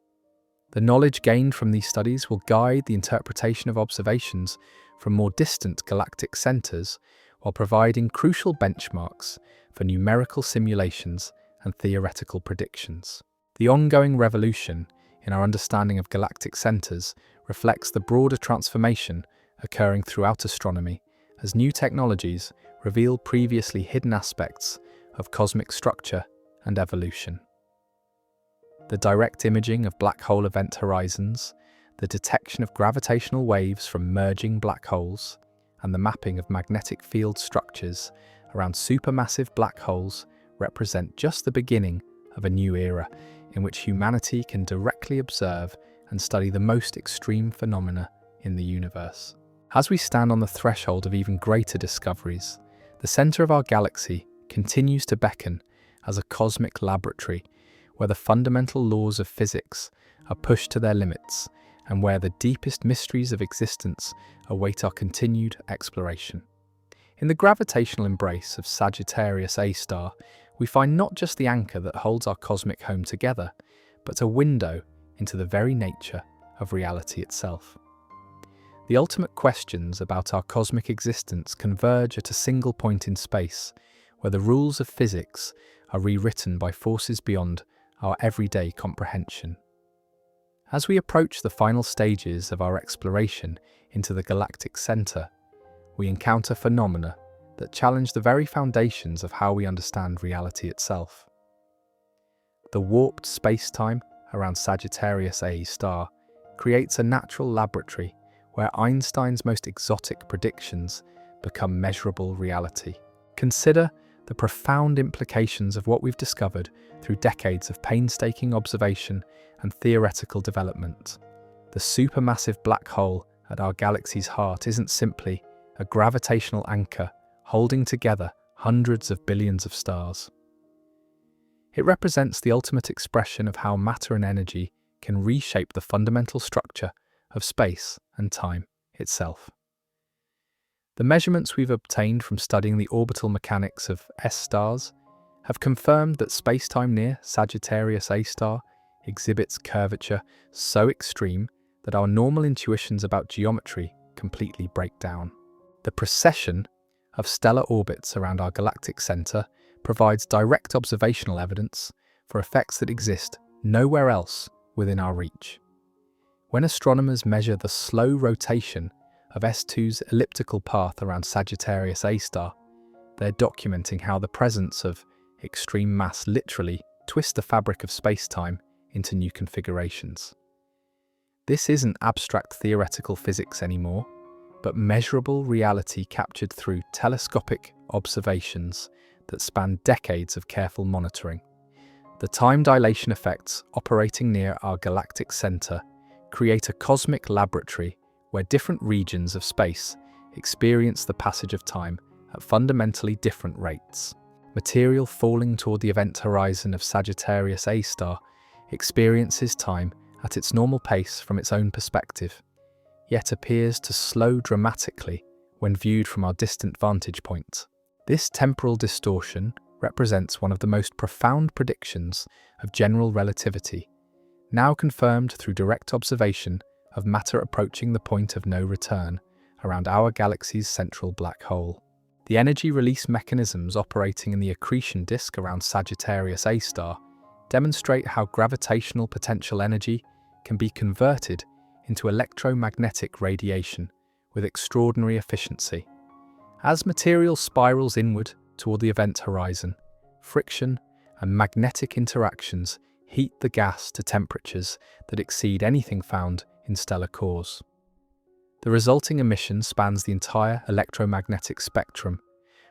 The knowledge gained from these studies will guide the interpretation of observations from more distant galactic centers while providing crucial benchmarks for numerical simulations and theoretical predictions. The ongoing revolution in our understanding of galactic centers reflects the broader transformation occurring throughout astronomy as new technologies reveal previously hidden aspects of cosmic structure and evolution. The direct imaging of black hole event horizons, the detection of gravitational waves from merging black holes, and the mapping of magnetic field structures around supermassive black holes represent just the beginning of a new era in which humanity can directly observe and study the most extreme phenomena in the universe. As we stand on the threshold of even greater discoveries, the center of our galaxy continues to beckon as a cosmic laboratory where the fundamental laws of physics are pushed to their limits and where the deepest mysteries of existence await our continued exploration. In the gravitational embrace of Sagittarius A star, we find not just the anchor that holds our cosmic home together, but a window into the very nature of reality itself. The ultimate questions about our cosmic existence converge at a single point in space, where the rules of physics are rewritten by forces beyond our everyday comprehension. As we approach the final stages of our exploration into the galactic center, we encounter phenomena that challenge the very foundations of how we understand reality itself. The warped space-time around Sagittarius A star creates a natural laboratory where Einstein's most exotic predictions become measurable reality. Consider the profound implications of what we've discovered through decades of painstaking observation and theoretical development. The supermassive black hole at our galaxy's heart isn't simply a gravitational anchor holding together hundreds of billions of stars. It represents the ultimate expression of how matter and energy can reshape the fundamental structure of space and time itself. The measurements we've obtained from studying the orbital mechanics of S stars have confirmed that space-time near Sagittarius A star exhibits curvature so extreme that our normal intuitions about geometry completely break down. The precession of stellar orbits around our galactic center provides direct observational evidence for effects that exist nowhere else within our reach. When astronomers measure the slow rotation of S2's elliptical path around Sagittarius A star, they're documenting how the presence of extreme mass literally twists the fabric of space-time into new configurations. This isn't abstract theoretical physics anymore, but measurable reality captured through telescopic observations that span decades of careful monitoring. The time dilation effects operating near our galactic center create a cosmic laboratory where different regions of space experience the passage of time at fundamentally different rates. Material falling toward the event horizon of Sagittarius A star experiences time at its normal pace from its own perspective, yet appears to slow dramatically when viewed from our distant vantage point. This temporal distortion represents one of the most profound predictions of general relativity, now confirmed through direct observation of matter approaching the point of no return around our galaxy's central black hole. The energy release mechanisms operating in the accretion disk around Sagittarius A star demonstrate how gravitational potential energy can be converted into electromagnetic radiation with extraordinary efficiency. As material spirals inward toward the event horizon, friction and magnetic interactions heat the gas to temperatures that exceed anything found in stellar cores. The resulting emission spans the entire electromagnetic spectrum,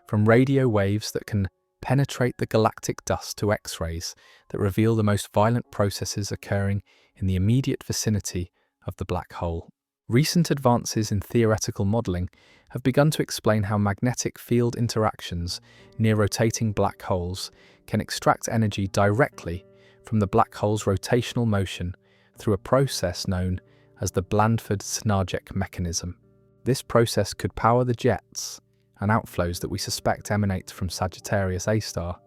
from radio waves that can penetrate the galactic dust to X-rays that reveal the most violent processes occurring in the immediate vicinity of the black hole. Recent advances in theoretical modeling have begun to explain how magnetic field interactions near rotating black holes can extract energy directly from the black hole's rotational motion through a process known as the Blandford-Snarjek mechanism. This process could power the jets and outflows that we suspect emanate from Sagittarius A star,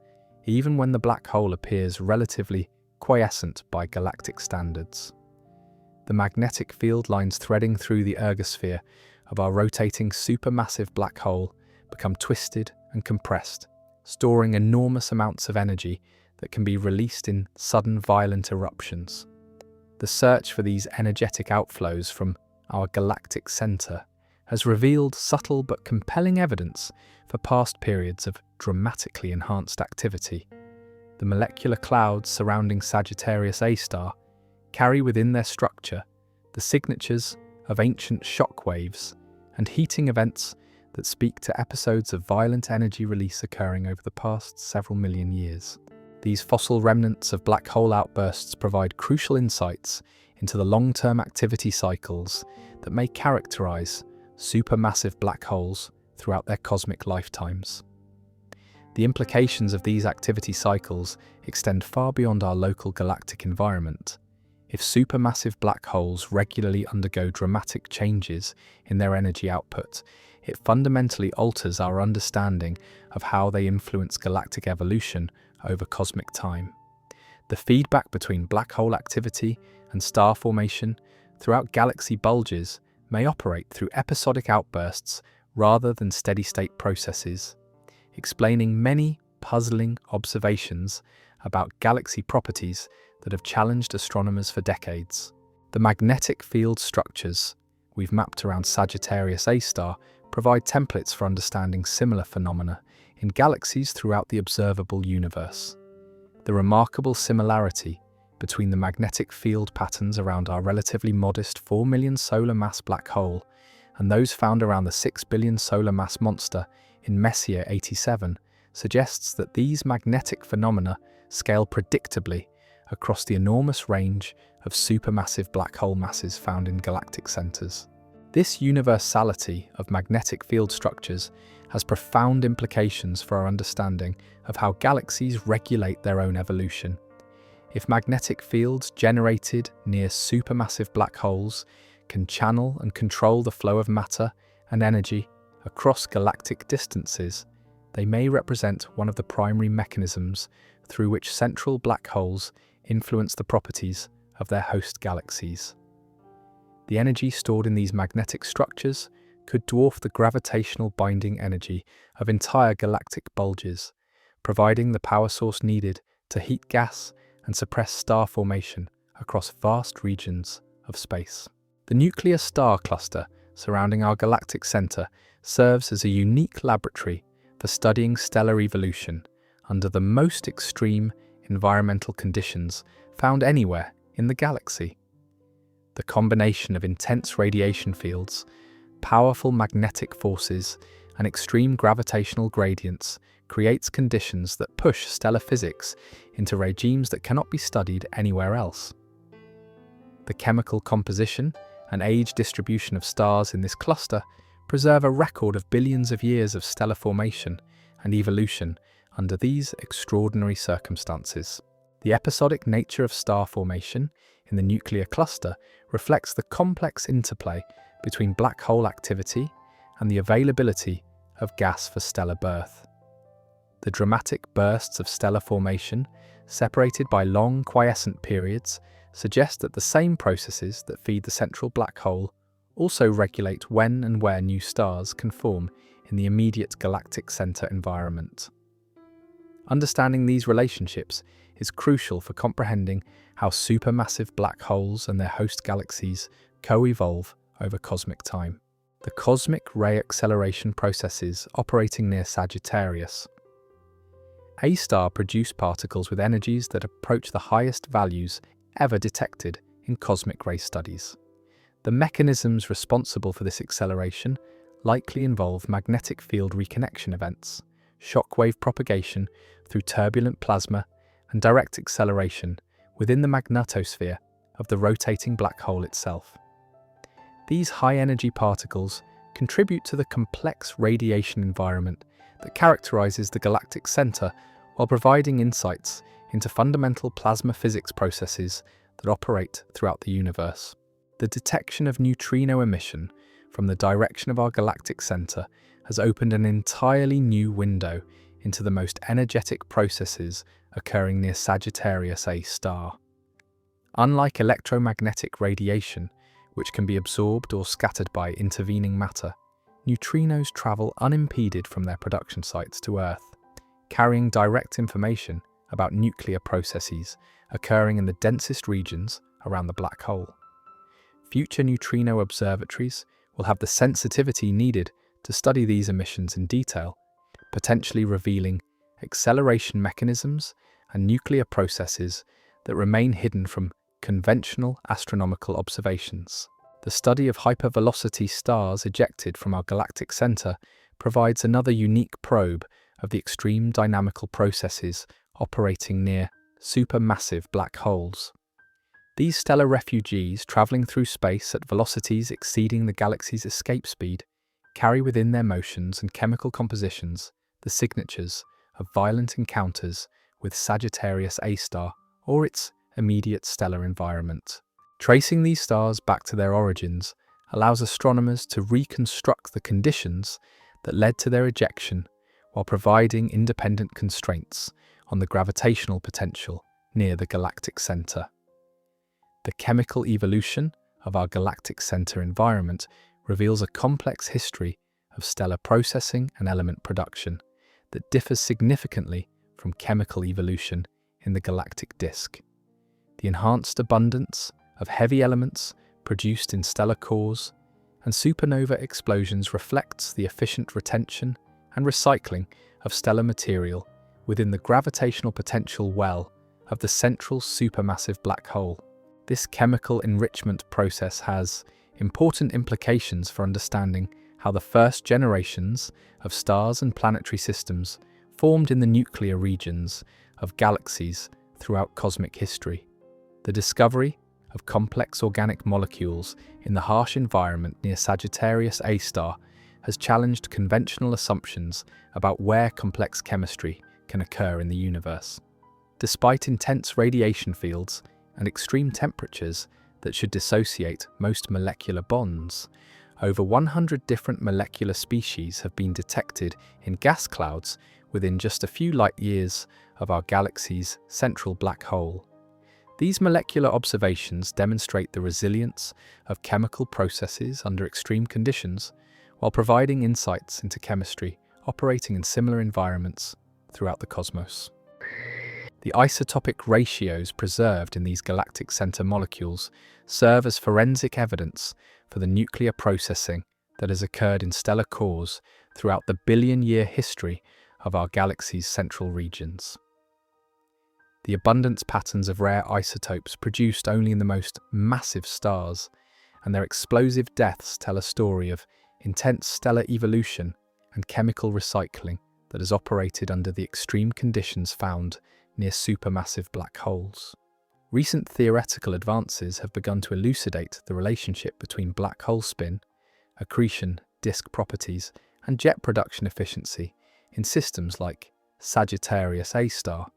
even when the black hole appears relatively quiescent by galactic standards. The magnetic field lines threading through the ergosphere of our rotating supermassive black hole become twisted and compressed, storing enormous amounts of energy that can be released in sudden violent eruptions. The search for these energetic outflows from our galactic center has revealed subtle but compelling evidence for past periods of dramatically enhanced activity. The molecular clouds surrounding Sagittarius A star carry within their structure the signatures of ancient shock waves and heating events that speak to episodes of violent energy release occurring over the past several million years. These fossil remnants of black hole outbursts provide crucial insights into the long-term activity cycles that may characterize supermassive black holes throughout their cosmic lifetimes. The implications of these activity cycles extend far beyond our local galactic environment. If supermassive black holes regularly undergo dramatic changes in their energy output, it fundamentally alters our understanding of how they influence galactic evolution over cosmic time. The feedback between black hole activity and star formation throughout galaxy bulges may operate through episodic outbursts rather than steady-state processes, explaining many puzzling observations about galaxy properties that have challenged astronomers for decades. The magnetic field structures we've mapped around Sagittarius A star provide templates for understanding similar phenomena in galaxies throughout the observable universe. The remarkable similarity between the magnetic field patterns around our relatively modest 4 million solar mass black hole and those found around the 6 billion solar mass monster in Messier 87 suggests that these magnetic phenomena scale predictably across the enormous range of supermassive black hole masses found in galactic centers. This universality of magnetic field structures has profound implications for our understanding of how galaxies regulate their own evolution. If magnetic fields generated near supermassive black holes can channel and control the flow of matter and energy across galactic distances, they may represent one of the primary mechanisms through which central black holes influence the properties of their host galaxies. The energy stored in these magnetic structures could dwarf the gravitational binding energy of entire galactic bulges, providing the power source needed to heat gas and suppress star formation across vast regions of space. The nuclear star cluster surrounding our galactic center serves as a unique laboratory for studying stellar evolution under the most extreme environmental conditions found anywhere in the galaxy. The combination of intense radiation fields, powerful magnetic forces, and extreme gravitational gradients creates conditions that push stellar physics into regimes that cannot be studied anywhere else. The chemical composition and age distribution of stars in this cluster preserve a record of billions of years of stellar formation and evolution under these extraordinary circumstances. The episodic nature of star formation in the nuclear cluster reflects the complex interplay between black hole activity and the availability of gas for stellar birth. The dramatic bursts of stellar formation, separated by long quiescent periods, suggest that the same processes that feed the central black hole also regulate when and where new stars can form in the immediate galactic center environment. Understanding these relationships is crucial for comprehending how supermassive black holes and their host galaxies co-evolve over cosmic time. The cosmic ray acceleration processes operating near Sagittarius A star produce particles with energies that approach the highest values ever detected in cosmic ray studies. The mechanisms responsible for this acceleration likely involve magnetic field reconnection events, shockwave propagation through turbulent plasma, and direct acceleration within the magnetosphere of the rotating black hole itself. These high-energy particles contribute to the complex radiation environment that characterizes the galactic center while providing insights into fundamental plasma physics processes that operate throughout the universe. The detection of neutrino emission from the direction of our galactic center has opened an entirely new window into the most energetic processes occurring near Sagittarius A star. Unlike electromagnetic radiation, which can be absorbed or scattered by intervening matter, neutrinos travel unimpeded from their production sites to Earth, carrying direct information about nuclear processes occurring in the densest regions around the black hole. Future neutrino observatories will have the sensitivity needed to study these emissions in detail, potentially revealing acceleration mechanisms and nuclear processes that remain hidden from conventional astronomical observations. The study of hypervelocity stars ejected from our galactic center provides another unique probe of the extreme dynamical processes operating near supermassive black holes. These stellar refugees, traveling through space at velocities exceeding the galaxy's escape speed, carry within their motions and chemical compositions the signatures of violent encounters with Sagittarius A star or its immediate stellar environment. Tracing these stars back to their origins allows astronomers to reconstruct the conditions that led to their ejection while providing independent constraints on the gravitational potential near the galactic center. The chemical evolution of our galactic center environment reveals a complex history of stellar processing and element production that differs significantly from chemical evolution in the galactic disk. The enhanced abundance of heavy elements produced in stellar cores and supernova explosions reflects the efficient retention and recycling of stellar material within the gravitational potential well of the central supermassive black hole. This chemical enrichment process has important implications for understanding how the first generations of stars and planetary systems formed in the nuclear regions of galaxies throughout cosmic history. The discovery of complex organic molecules in the harsh environment near Sagittarius A star has challenged conventional assumptions about where complex chemistry can occur in the universe. Despite intense radiation fields and extreme temperatures that should dissociate most molecular bonds, over 100 different molecular species have been detected in gas clouds within just a few light years of our galaxy's central black hole. These molecular observations demonstrate the resilience of chemical processes under extreme conditions, while providing insights into chemistry operating in similar environments throughout the cosmos. The isotopic ratios preserved in these galactic center molecules serve as forensic evidence for the nuclear processing that has occurred in stellar cores throughout the billion-year history of our galaxy's central regions. The abundance patterns of rare isotopes produced only in the most massive stars and their explosive deaths tell a story of intense stellar evolution and chemical recycling that has operated under the extreme conditions found near supermassive black holes. Recent theoretical advances have begun to elucidate the relationship between black hole spin, accretion, disk properties, and jet production efficiency in systems like Sagittarius A star.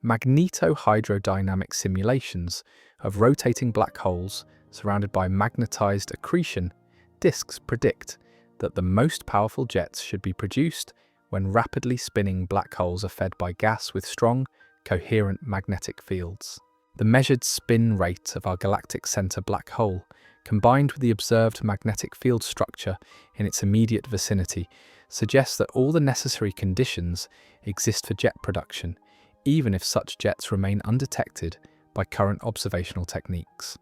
Magnetohydrodynamic simulations of rotating black holes surrounded by magnetized accretion disks predict that the most powerful jets should be produced when rapidly spinning black holes are fed by gas with strong, coherent magnetic fields. The measured spin rate of our galactic center black hole, combined with the observed magnetic field structure in its immediate vicinity, suggests that all the necessary conditions exist for jet production, even if such jets remain undetected by current observational techniques.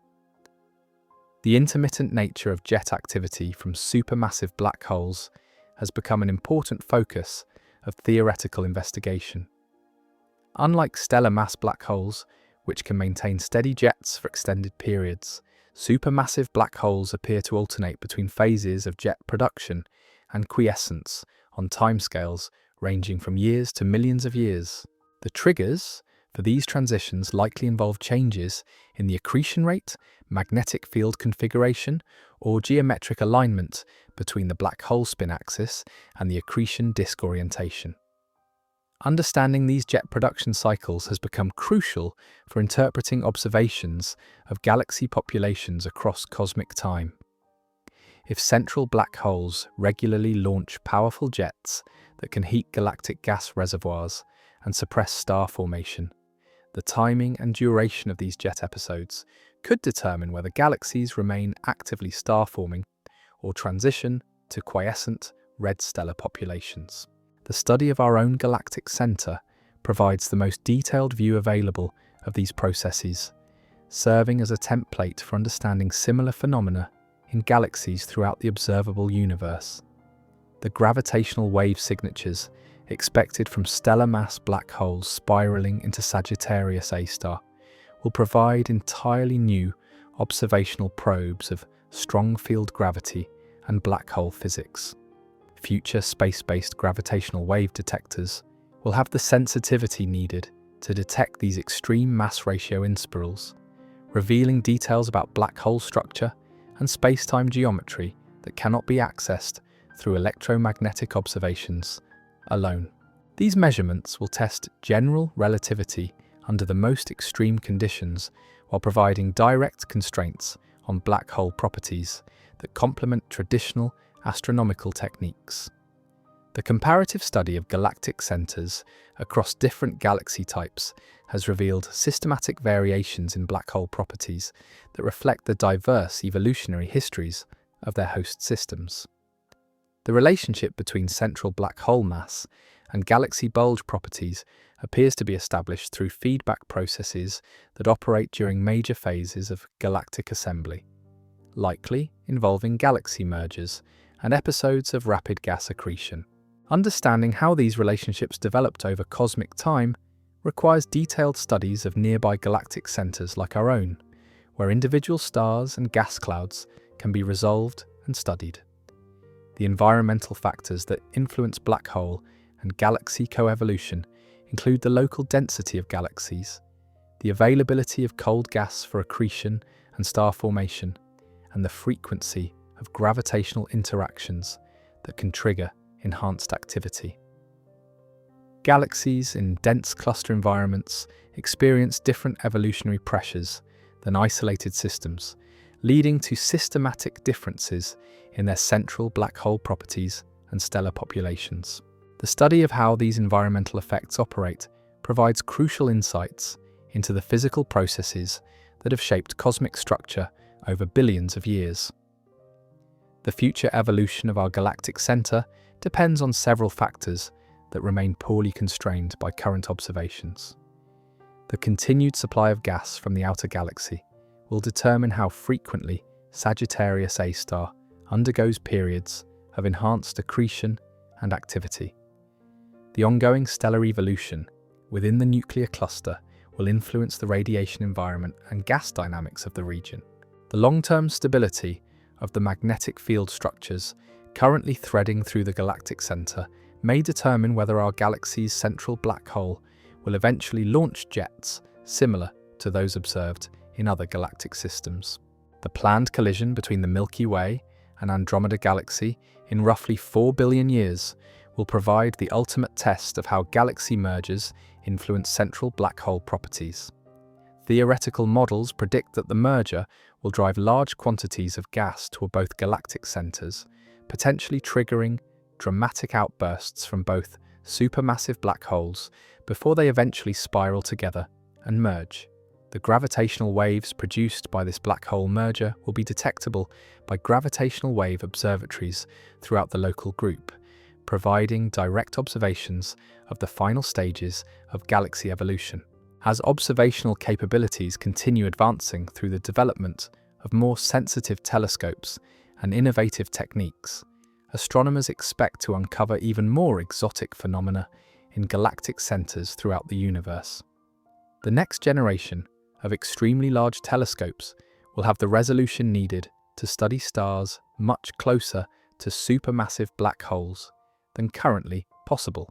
The intermittent nature of jet activity from supermassive black holes has become an important focus of theoretical investigation. Unlike stellar mass black holes, which can maintain steady jets for extended periods, supermassive black holes appear to alternate between phases of jet production and quiescence on timescales ranging from years to millions of years. The triggers for these transitions likely involve changes in the accretion rate, magnetic field configuration, or geometric alignment between the black hole spin axis and the accretion disk orientation. Understanding these jet production cycles has become crucial for interpreting observations of galaxy populations across cosmic time. If central black holes regularly launch powerful jets that can heat galactic gas reservoirs and suppress star formation, the timing and duration of these jet episodes could determine whether galaxies remain actively star-forming or transition to quiescent red stellar populations. The study of our own galactic center provides the most detailed view available of these processes, serving as a template for understanding similar phenomena in galaxies throughout the observable universe. The gravitational wave signatures expected from stellar mass black holes spiraling into Sagittarius A star will provide entirely new observational probes of strong field gravity and black hole physics. Future space-based gravitational wave detectors will have the sensitivity needed to detect these extreme mass ratio inspirals, revealing details about black hole structure and space-time geometry that cannot be accessed through electromagnetic observations alone. These measurements will test general relativity under the most extreme conditions while providing direct constraints on black hole properties that complement traditional astronomical techniques. The comparative study of galactic centers across different galaxy types has revealed systematic variations in black hole properties that reflect the diverse evolutionary histories of their host systems. The relationship between central black hole mass and galaxy bulge properties appears to be established through feedback processes that operate during major phases of galactic assembly, likely involving galaxy mergers and episodes of rapid gas accretion. Understanding how these relationships developed over cosmic time requires detailed studies of nearby galactic centers like our own, where individual stars and gas clouds can be resolved and studied. The environmental factors that influence black hole and galaxy coevolution include the local density of galaxies, the availability of cold gas for accretion and star formation, and the frequency of gravitational interactions that can trigger enhanced activity. Galaxies in dense cluster environments experience different evolutionary pressures than isolated systems, leading to systematic differences in their central black hole properties and stellar populations. The study of how these environmental effects operate provides crucial insights into the physical processes that have shaped cosmic structure over billions of years. The future evolution of our galactic center depends on several factors that remain poorly constrained by current observations. The continued supply of gas from the outer galaxy will determine how frequently Sagittarius A star undergoes periods of enhanced accretion and activity. The ongoing stellar evolution within the nuclear cluster will influence the radiation environment and gas dynamics of the region. The long-term stability of the magnetic field structures currently threading through the galactic center may determine whether our galaxy's central black hole will eventually launch jets similar to those observed in other galactic systems. The planned collision between the Milky Way and Andromeda galaxy in roughly 4 billion years will provide the ultimate test of how galaxy mergers influence central black hole properties. Theoretical models predict that the merger will drive large quantities of gas toward both galactic centers, potentially triggering dramatic outbursts from both supermassive black holes before they eventually spiral together and merge. The gravitational waves produced by this black hole merger will be detectable by gravitational wave observatories throughout the local group, providing direct observations of the final stages of galaxy evolution. As observational capabilities continue advancing through the development of more sensitive telescopes and innovative techniques, astronomers expect to uncover even more exotic phenomena in galactic centers throughout the universe. The next generation of extremely large telescopes will have the resolution needed to study stars much closer to supermassive black holes than currently possible,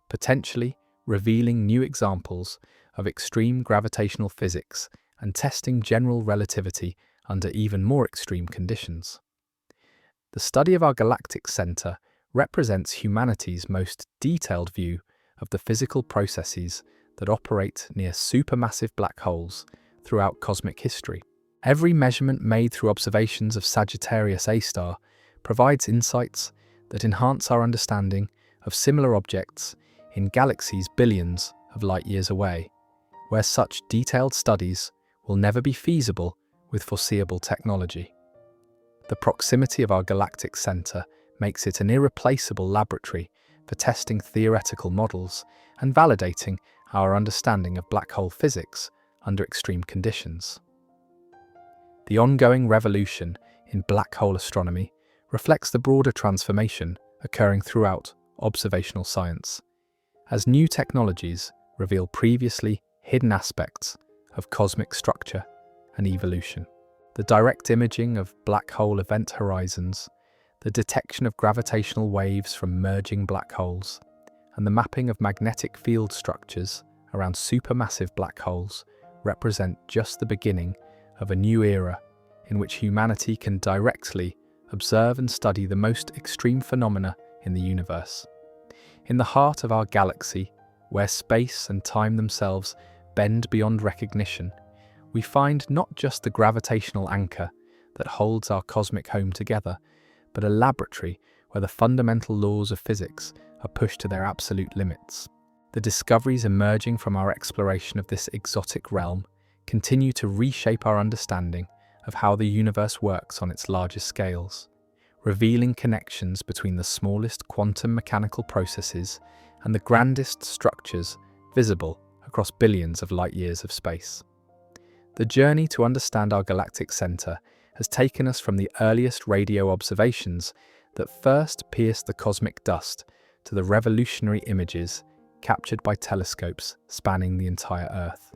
potentially revealing new examples of extreme gravitational physics and testing general relativity under even more extreme conditions. The study of our galactic center represents humanity's most detailed view of the physical processes that operate near supermassive black holes throughout cosmic history. Every measurement made through observations of Sagittarius A star provides insights that enhance our understanding of similar objects in galaxies billions of light years away, where such detailed studies will never be feasible with foreseeable technology. The proximity of our galactic center makes it an irreplaceable laboratory for testing theoretical models and validating our understanding of black hole physics under extreme conditions. The ongoing revolution in black hole astronomy reflects the broader transformation occurring throughout observational science, as new technologies reveal previously hidden aspects of cosmic structure and evolution. The direct imaging of black hole event horizons, the detection of gravitational waves from merging black holes, and the mapping of magnetic field structures around supermassive black holes represent just the beginning of a new era in which humanity can directly observe and study the most extreme phenomena in the universe. In the heart of our galaxy, where space and time themselves bend beyond recognition, we find not just the gravitational anchor that holds our cosmic home together, but a laboratory where the fundamental laws of physics are pushed to their absolute limits. The discoveries emerging from our exploration of this exotic realm continue to reshape our understanding of how the universe works on its largest scales, revealing connections between the smallest quantum mechanical processes and the grandest structures visible across billions of light-years of space. The journey to understand our galactic center has taken us from the earliest radio observations that first pierced the cosmic dust to the revolutionary images captured by telescopes spanning the entire Earth.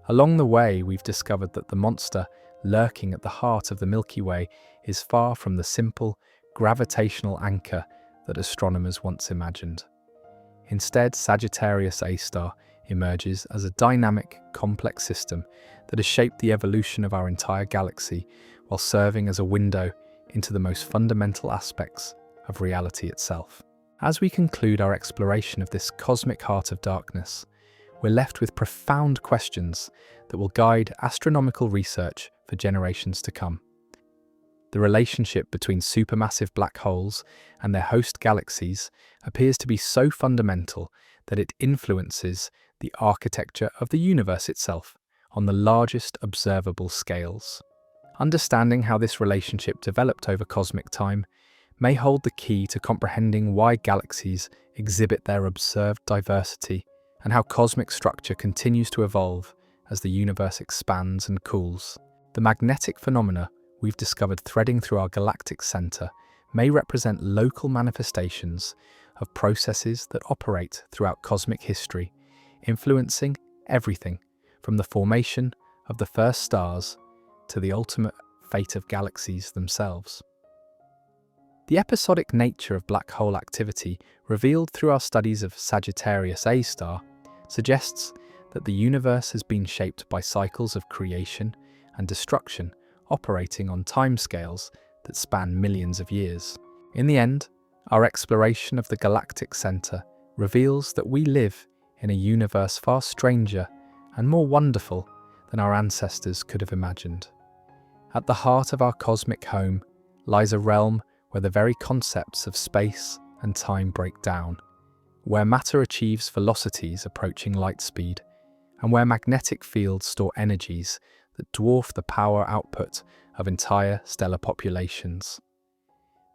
Along the way, we've discovered that the monster lurking at the heart of the Milky Way is far from the simple, gravitational anchor that astronomers once imagined. Instead, Sagittarius A star emerges as a dynamic, complex system that has shaped the evolution of our entire galaxy while serving as a window into the most fundamental aspects of reality itself. As we conclude our exploration of this cosmic heart of darkness, we're left with profound questions that will guide astronomical research for generations to come. The relationship between supermassive black holes and their host galaxies appears to be so fundamental that it influences the architecture of the universe itself on the largest observable scales. Understanding how this relationship developed over cosmic time may hold the key to comprehending why galaxies exhibit their observed diversity and how cosmic structure continues to evolve as the universe expands and cools. The magnetic phenomena we've discovered threading through our galactic center may represent local manifestations of processes that operate throughout cosmic history, influencing everything from the formation of the first stars to the ultimate fate of galaxies themselves. The episodic nature of black hole activity revealed through our studies of Sagittarius A star suggests that the universe has been shaped by cycles of creation and destruction operating on timescales that span millions of years. In the end, our exploration of the galactic center reveals that we live in a universe far stranger and more wonderful than our ancestors could have imagined. At the heart of our cosmic home lies a realm where the very concepts of space and time break down, where matter achieves velocities approaching light speed, and where magnetic fields store energies that dwarf the power output of entire stellar populations.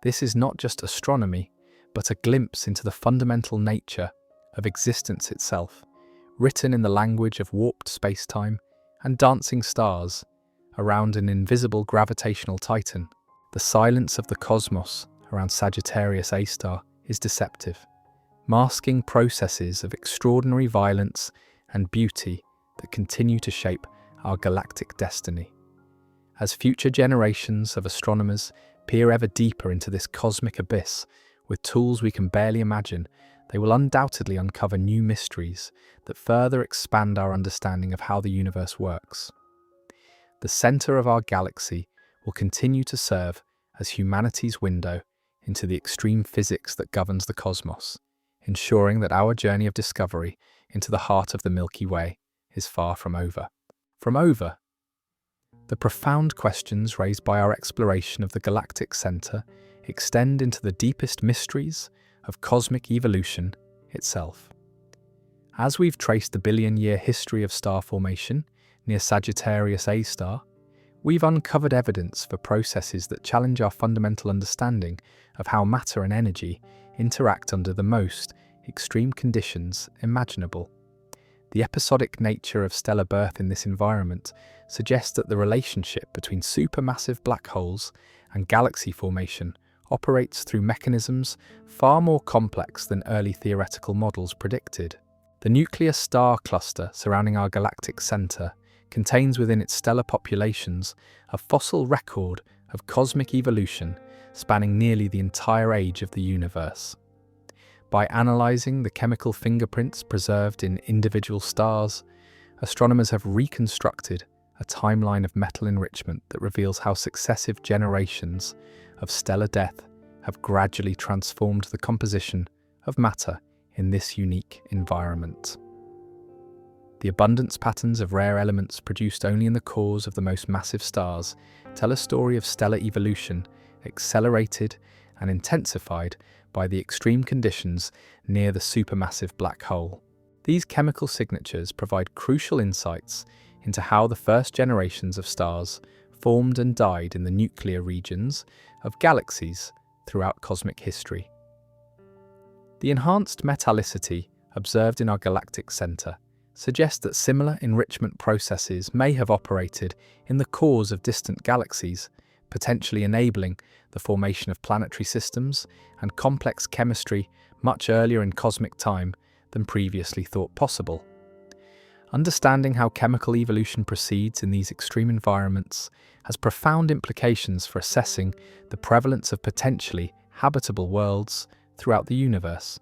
This is not just astronomy, but a glimpse into the fundamental nature of existence itself, written in the language of warped space-time and dancing stars around an invisible gravitational titan. The silence of the cosmos around Sagittarius A star is deceptive, masking processes of extraordinary violence and beauty that continue to shape our galactic destiny. As future generations of astronomers peer ever deeper into this cosmic abyss with tools we can barely imagine, they will undoubtedly uncover new mysteries that further expand our understanding of how the universe works. The center of our galaxy will continue to serve as humanity's window into the extreme physics that governs the cosmos, ensuring that our journey of discovery into the heart of the Milky Way is far from over. The profound questions raised by our exploration of the galactic center extend into the deepest mysteries of cosmic evolution itself. As we've traced the billion-year history of star formation near Sagittarius A star, we've uncovered evidence for processes that challenge our fundamental understanding of how matter and energy interact under the most extreme conditions imaginable. The episodic nature of stellar birth in this environment suggests that the relationship between supermassive black holes and galaxy formation operates through mechanisms far more complex than early theoretical models predicted. The nuclear star cluster surrounding our galactic center contains within its stellar populations a fossil record of cosmic evolution spanning nearly the entire age of the universe. By analysing the chemical fingerprints preserved in individual stars, astronomers have reconstructed a timeline of metal enrichment that reveals how successive generations of stellar death have gradually transformed the composition of matter in this unique environment. The abundance patterns of rare elements produced only in the cores of the most massive stars tell a story of stellar evolution accelerated and intensified by the extreme conditions near the supermassive black hole. These chemical signatures provide crucial insights into how the first generations of stars formed and died in the nuclear regions of galaxies throughout cosmic history. The enhanced metallicity observed in our galactic center suggests that similar enrichment processes may have operated in the cores of distant galaxies, potentially enabling the formation of planetary systems and complex chemistry much earlier in cosmic time than previously thought possible. Understanding how chemical evolution proceeds in these extreme environments has profound implications for assessing the prevalence of potentially habitable worlds throughout the universe.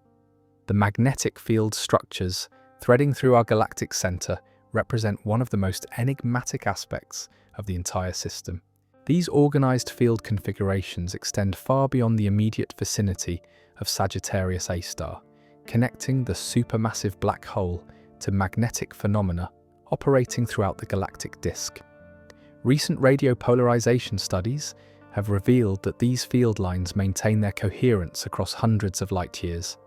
The magnetic field structures threading through our galactic center represent one of the most enigmatic aspects of the entire system. These organized field configurations extend far beyond the immediate vicinity of Sagittarius A star, connecting the supermassive black hole to magnetic phenomena operating throughout the galactic disk. Recent radiopolarization studies have revealed that these field lines maintain their coherence across hundreds of light years,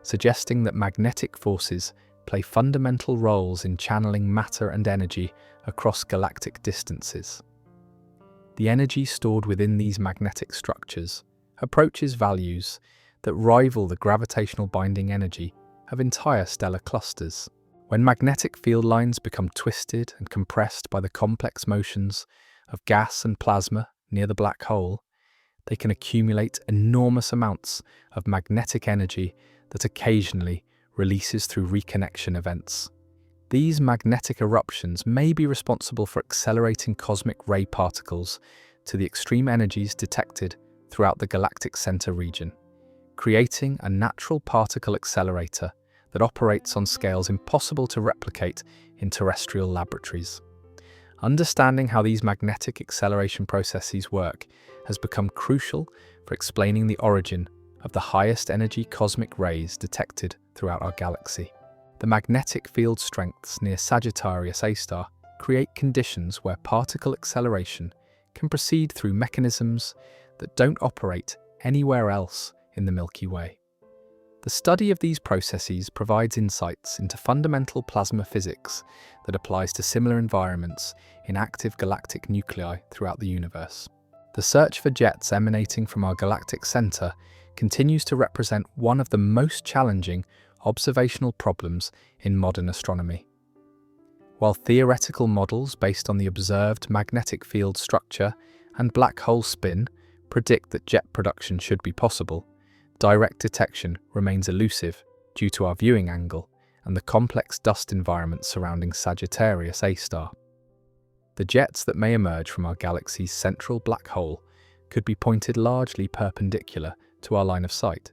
suggesting that magnetic forces play fundamental roles in channeling matter and energy across galactic distances. The energy stored within these magnetic structures approaches values that rival the gravitational binding energy of entire stellar clusters. When magnetic field lines become twisted and compressed by the complex motions of gas and plasma near the black hole, they can accumulate enormous amounts of magnetic energy that occasionally releases through reconnection events. These magnetic eruptions may be responsible for accelerating cosmic ray particles to the extreme energies detected throughout the galactic center region, creating a natural particle accelerator that operates on scales impossible to replicate in terrestrial laboratories. Understanding how these magnetic acceleration processes work has become crucial for explaining the origin of the highest energy cosmic rays detected throughout our galaxy. The magnetic field strengths near Sagittarius A star create conditions where particle acceleration can proceed through mechanisms that don't operate anywhere else in the Milky Way. The study of these processes provides insights into fundamental plasma physics that applies to similar environments in active galactic nuclei throughout the universe. The search for jets emanating from our galactic center continues to represent one of the most challenging observational problems in modern astronomy. While theoretical models based on the observed magnetic field structure and black hole spin predict that jet production should be possible, direct detection remains elusive due to our viewing angle and the complex dust environment surrounding Sagittarius A star. The jets that may emerge from our galaxy's central black hole could be pointed largely perpendicular to our line of sight,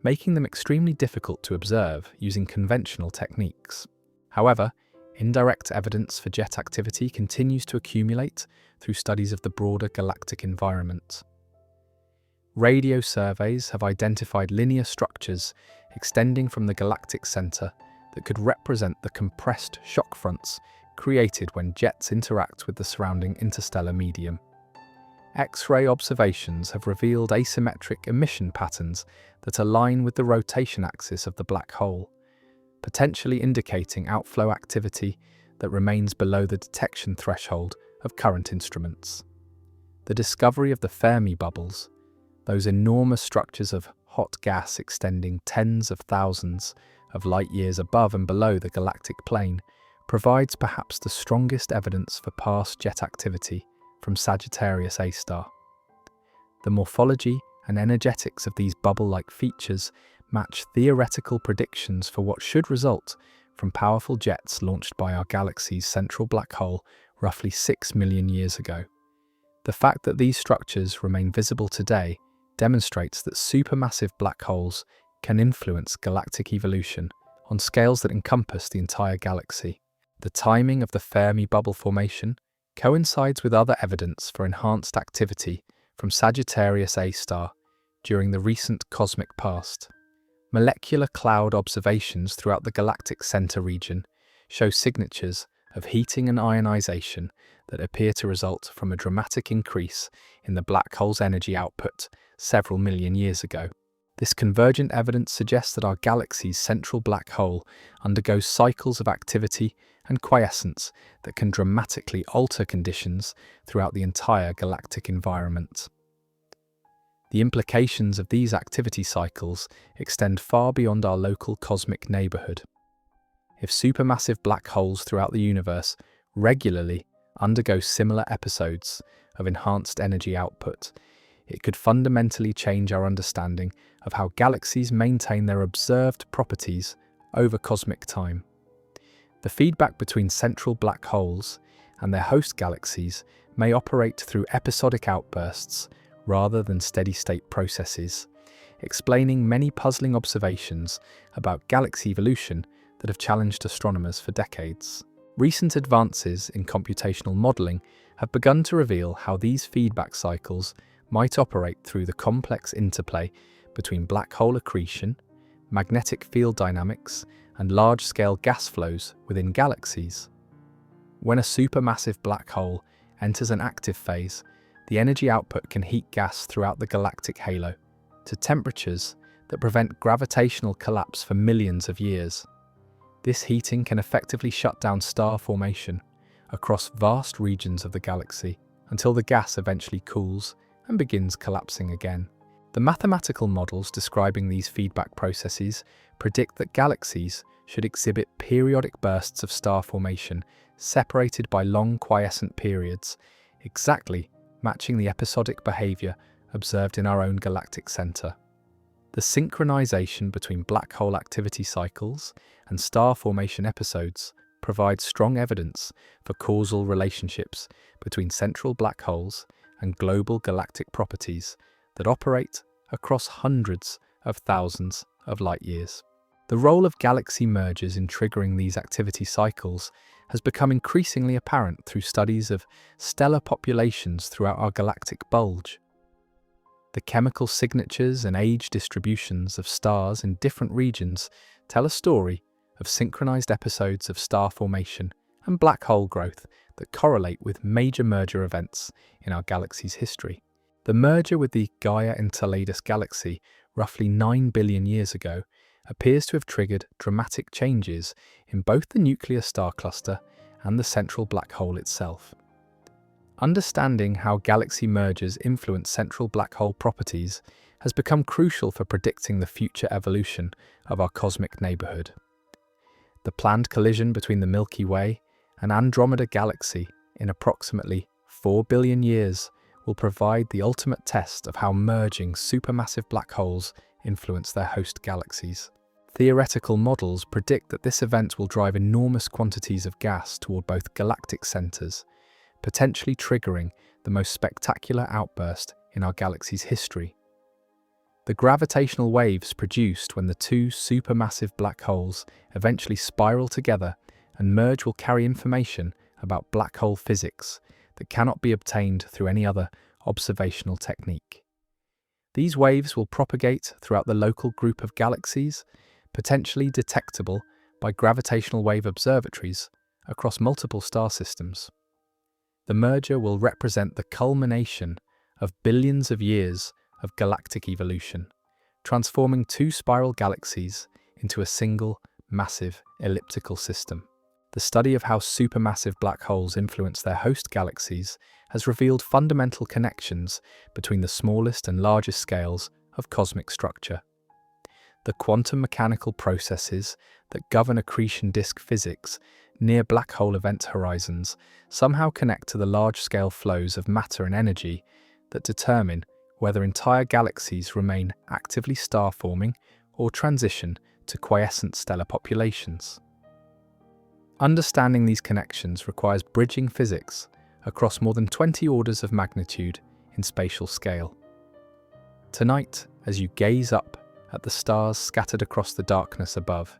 making them extremely difficult to observe using conventional techniques. However, indirect evidence for jet activity continues to accumulate through studies of the broader galactic environment. Radio surveys have identified linear structures extending from the galactic center that could represent the compressed shock fronts created when jets interact with the surrounding interstellar medium. X-ray observations have revealed asymmetric emission patterns that align with the rotation axis of the black hole, potentially indicating outflow activity that remains below the detection threshold of current instruments. The discovery of the Fermi bubbles, those enormous structures of hot gas extending tens of thousands of light years above and below the galactic plane, provides perhaps the strongest evidence for past jet activity from Sagittarius A star. The morphology and energetics of these bubble-like features match theoretical predictions for what should result from powerful jets launched by our galaxy's central black hole roughly 6 million years ago. The fact that these structures remain visible today demonstrates that supermassive black holes can influence galactic evolution on scales that encompass the entire galaxy. The timing of the Fermi bubble formation coincides with other evidence for enhanced activity from Sagittarius A star during the recent cosmic past. Molecular cloud observations throughout the galactic center region show signatures of heating and ionization that appear to result from a dramatic increase in the black hole's energy output several million years ago. This convergent evidence suggests that our galaxy's central black hole undergoes cycles of activity and quiescence that can dramatically alter conditions throughout the entire galactic environment. The implications of these activity cycles extend far beyond our local cosmic neighborhood. If supermassive black holes throughout the universe regularly undergo similar episodes of enhanced energy output, it could fundamentally change our understanding of how galaxies maintain their observed properties over cosmic time. The feedback between central black holes and their host galaxies may operate through episodic outbursts rather than steady-state processes, explaining many puzzling observations about galaxy evolution that have challenged astronomers for decades. Recent advances in computational modeling have begun to reveal how these feedback cycles might operate through the complex interplay between black hole accretion, magnetic field dynamics, and large-scale gas flows within galaxies. When a supermassive black hole enters an active phase, the energy output can heat gas throughout the galactic halo to temperatures that prevent gravitational collapse for millions of years. This heating can effectively shut down star formation across vast regions of the galaxy until the gas eventually cools and begins collapsing again. The mathematical models describing these feedback processes predict that galaxies should exhibit periodic bursts of star formation separated by long quiescent periods, exactly matching the episodic behavior observed in our own galactic center. The synchronization between black hole activity cycles and star formation episodes provides strong evidence for causal relationships between central black holes and global galactic properties that operate across hundreds of thousands of light years. The role of galaxy mergers in triggering these activity cycles has become increasingly apparent through studies of stellar populations throughout our galactic bulge. The chemical signatures and age distributions of stars in different regions tell a story of synchronized episodes of star formation and black hole growth that correlate with major merger events in our galaxy's history. The merger with the Gaia Enceladus galaxy roughly 9 billion years ago appears to have triggered dramatic changes in both the nuclear star cluster and the central black hole itself. Understanding how galaxy mergers influence central black hole properties has become crucial for predicting the future evolution of our cosmic neighborhood. The planned collision between the Milky Way and Andromeda galaxy in approximately 4 billion years will provide the ultimate test of how merging supermassive black holes influence their host galaxies. Theoretical models predict that this event will drive enormous quantities of gas toward both galactic centers, potentially triggering the most spectacular outburst in our galaxy's history. The gravitational waves produced when the two supermassive black holes eventually spiral together and merge will carry information about black hole physics that cannot be obtained through any other observational technique. These waves will propagate throughout the local group of galaxies, potentially detectable by gravitational wave observatories across multiple star systems. The merger will represent the culmination of billions of years of galactic evolution, transforming two spiral galaxies into a single, massive elliptical system. The study of how supermassive black holes influence their host galaxies has revealed fundamental connections between the smallest and largest scales of cosmic structure. The quantum mechanical processes that govern accretion disk physics near black hole event horizons somehow connect to the large-scale flows of matter and energy that determine whether entire galaxies remain actively star-forming or transition to quiescent stellar populations. Understanding these connections requires bridging physics across more than 20 orders of magnitude in spatial scale. Tonight, as you gaze up at the stars scattered across the darkness above,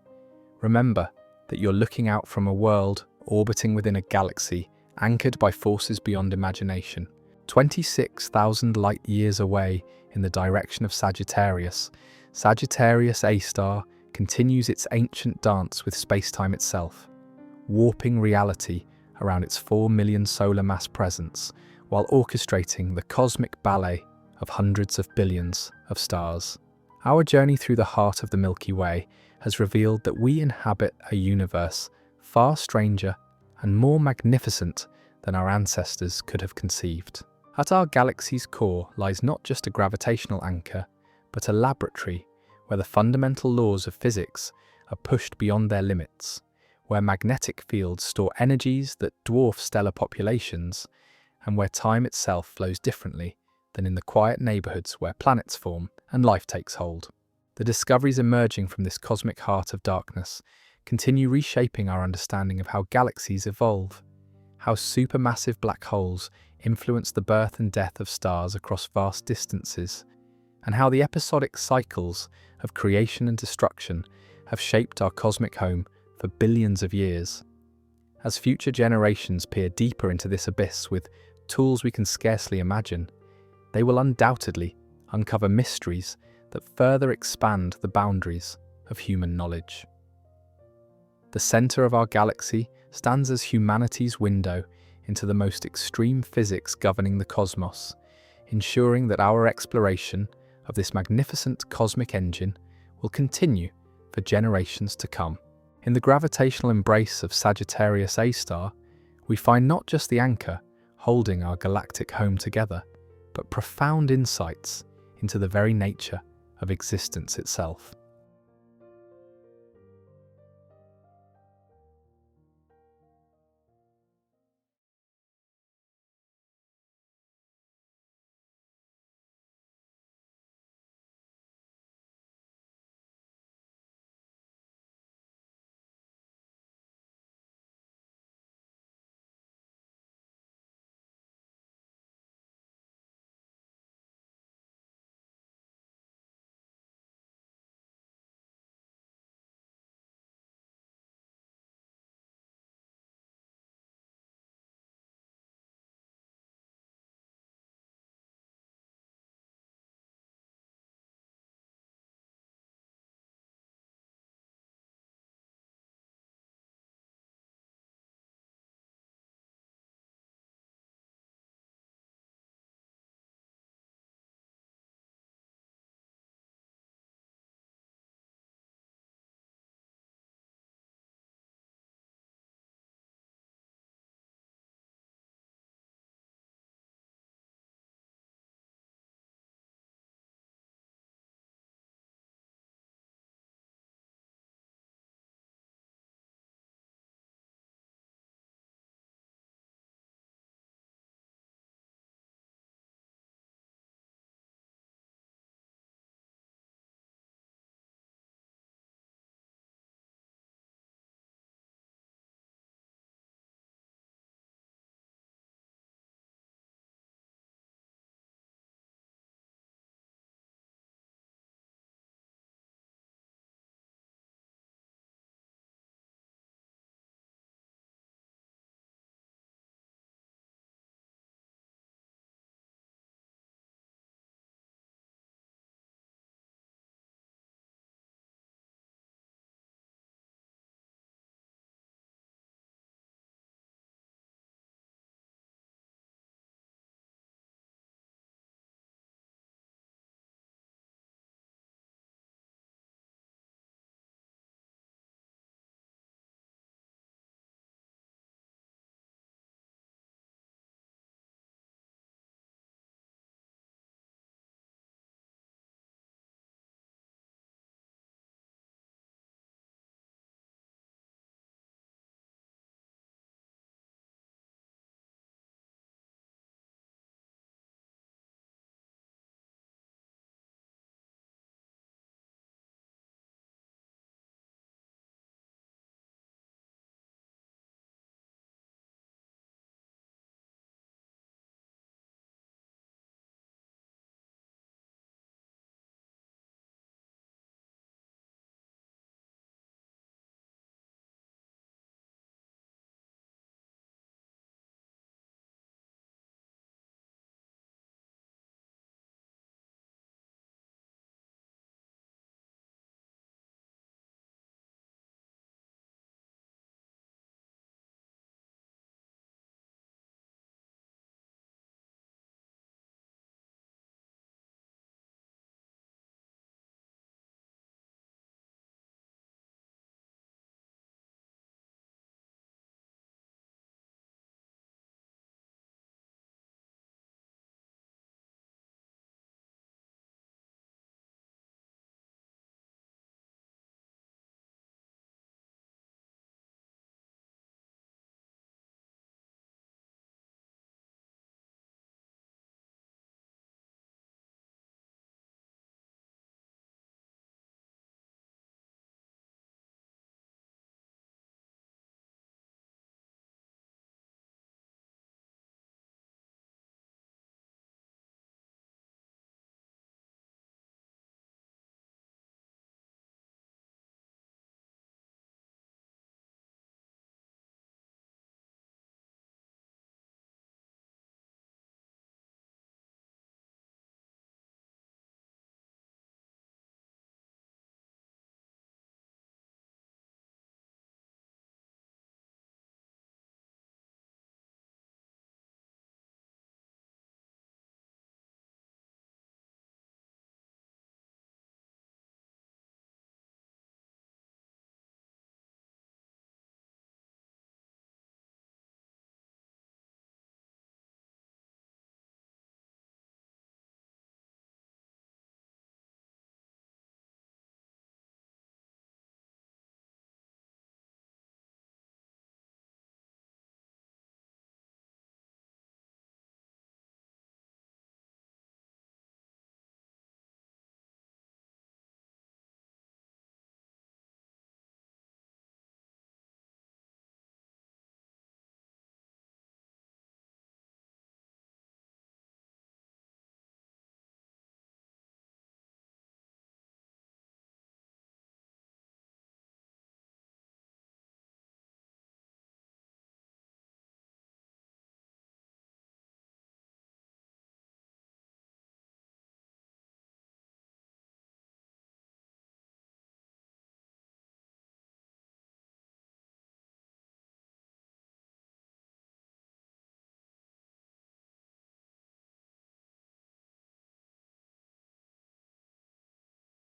remember that you're looking out from a world orbiting within a galaxy anchored by forces beyond imagination. 26,000 light-years away in the direction of Sagittarius, Sagittarius A star continues its ancient dance with space-time itself. warping reality around its 4 million solar mass presence, while orchestrating the cosmic ballet of hundreds of billions of stars. Our journey through the heart of the Milky Way has revealed that we inhabit a universe far stranger and more magnificent than our ancestors could have conceived. At our galaxy's core lies not just a gravitational anchor, but a laboratory where the fundamental laws of physics are pushed beyond their limits, where magnetic fields store energies that dwarf stellar populations, and where time itself flows differently than in the quiet neighborhoods where planets form and life takes hold. The discoveries emerging from this cosmic heart of darkness continue reshaping our understanding of how galaxies evolve, how supermassive black holes influence the birth and death of stars across vast distances, and how the episodic cycles of creation and destruction have shaped our cosmic home for billions of years. As future generations peer deeper into this abyss with tools we can scarcely imagine, they will undoubtedly uncover mysteries that further expand the boundaries of human knowledge. The center of our galaxy stands as humanity's window into the most extreme physics governing the cosmos, ensuring that our exploration of this magnificent cosmic engine will continue for generations to come. In the gravitational embrace of Sagittarius A star, we find not just the anchor holding our galactic home together, but profound insights into the very nature of existence itself.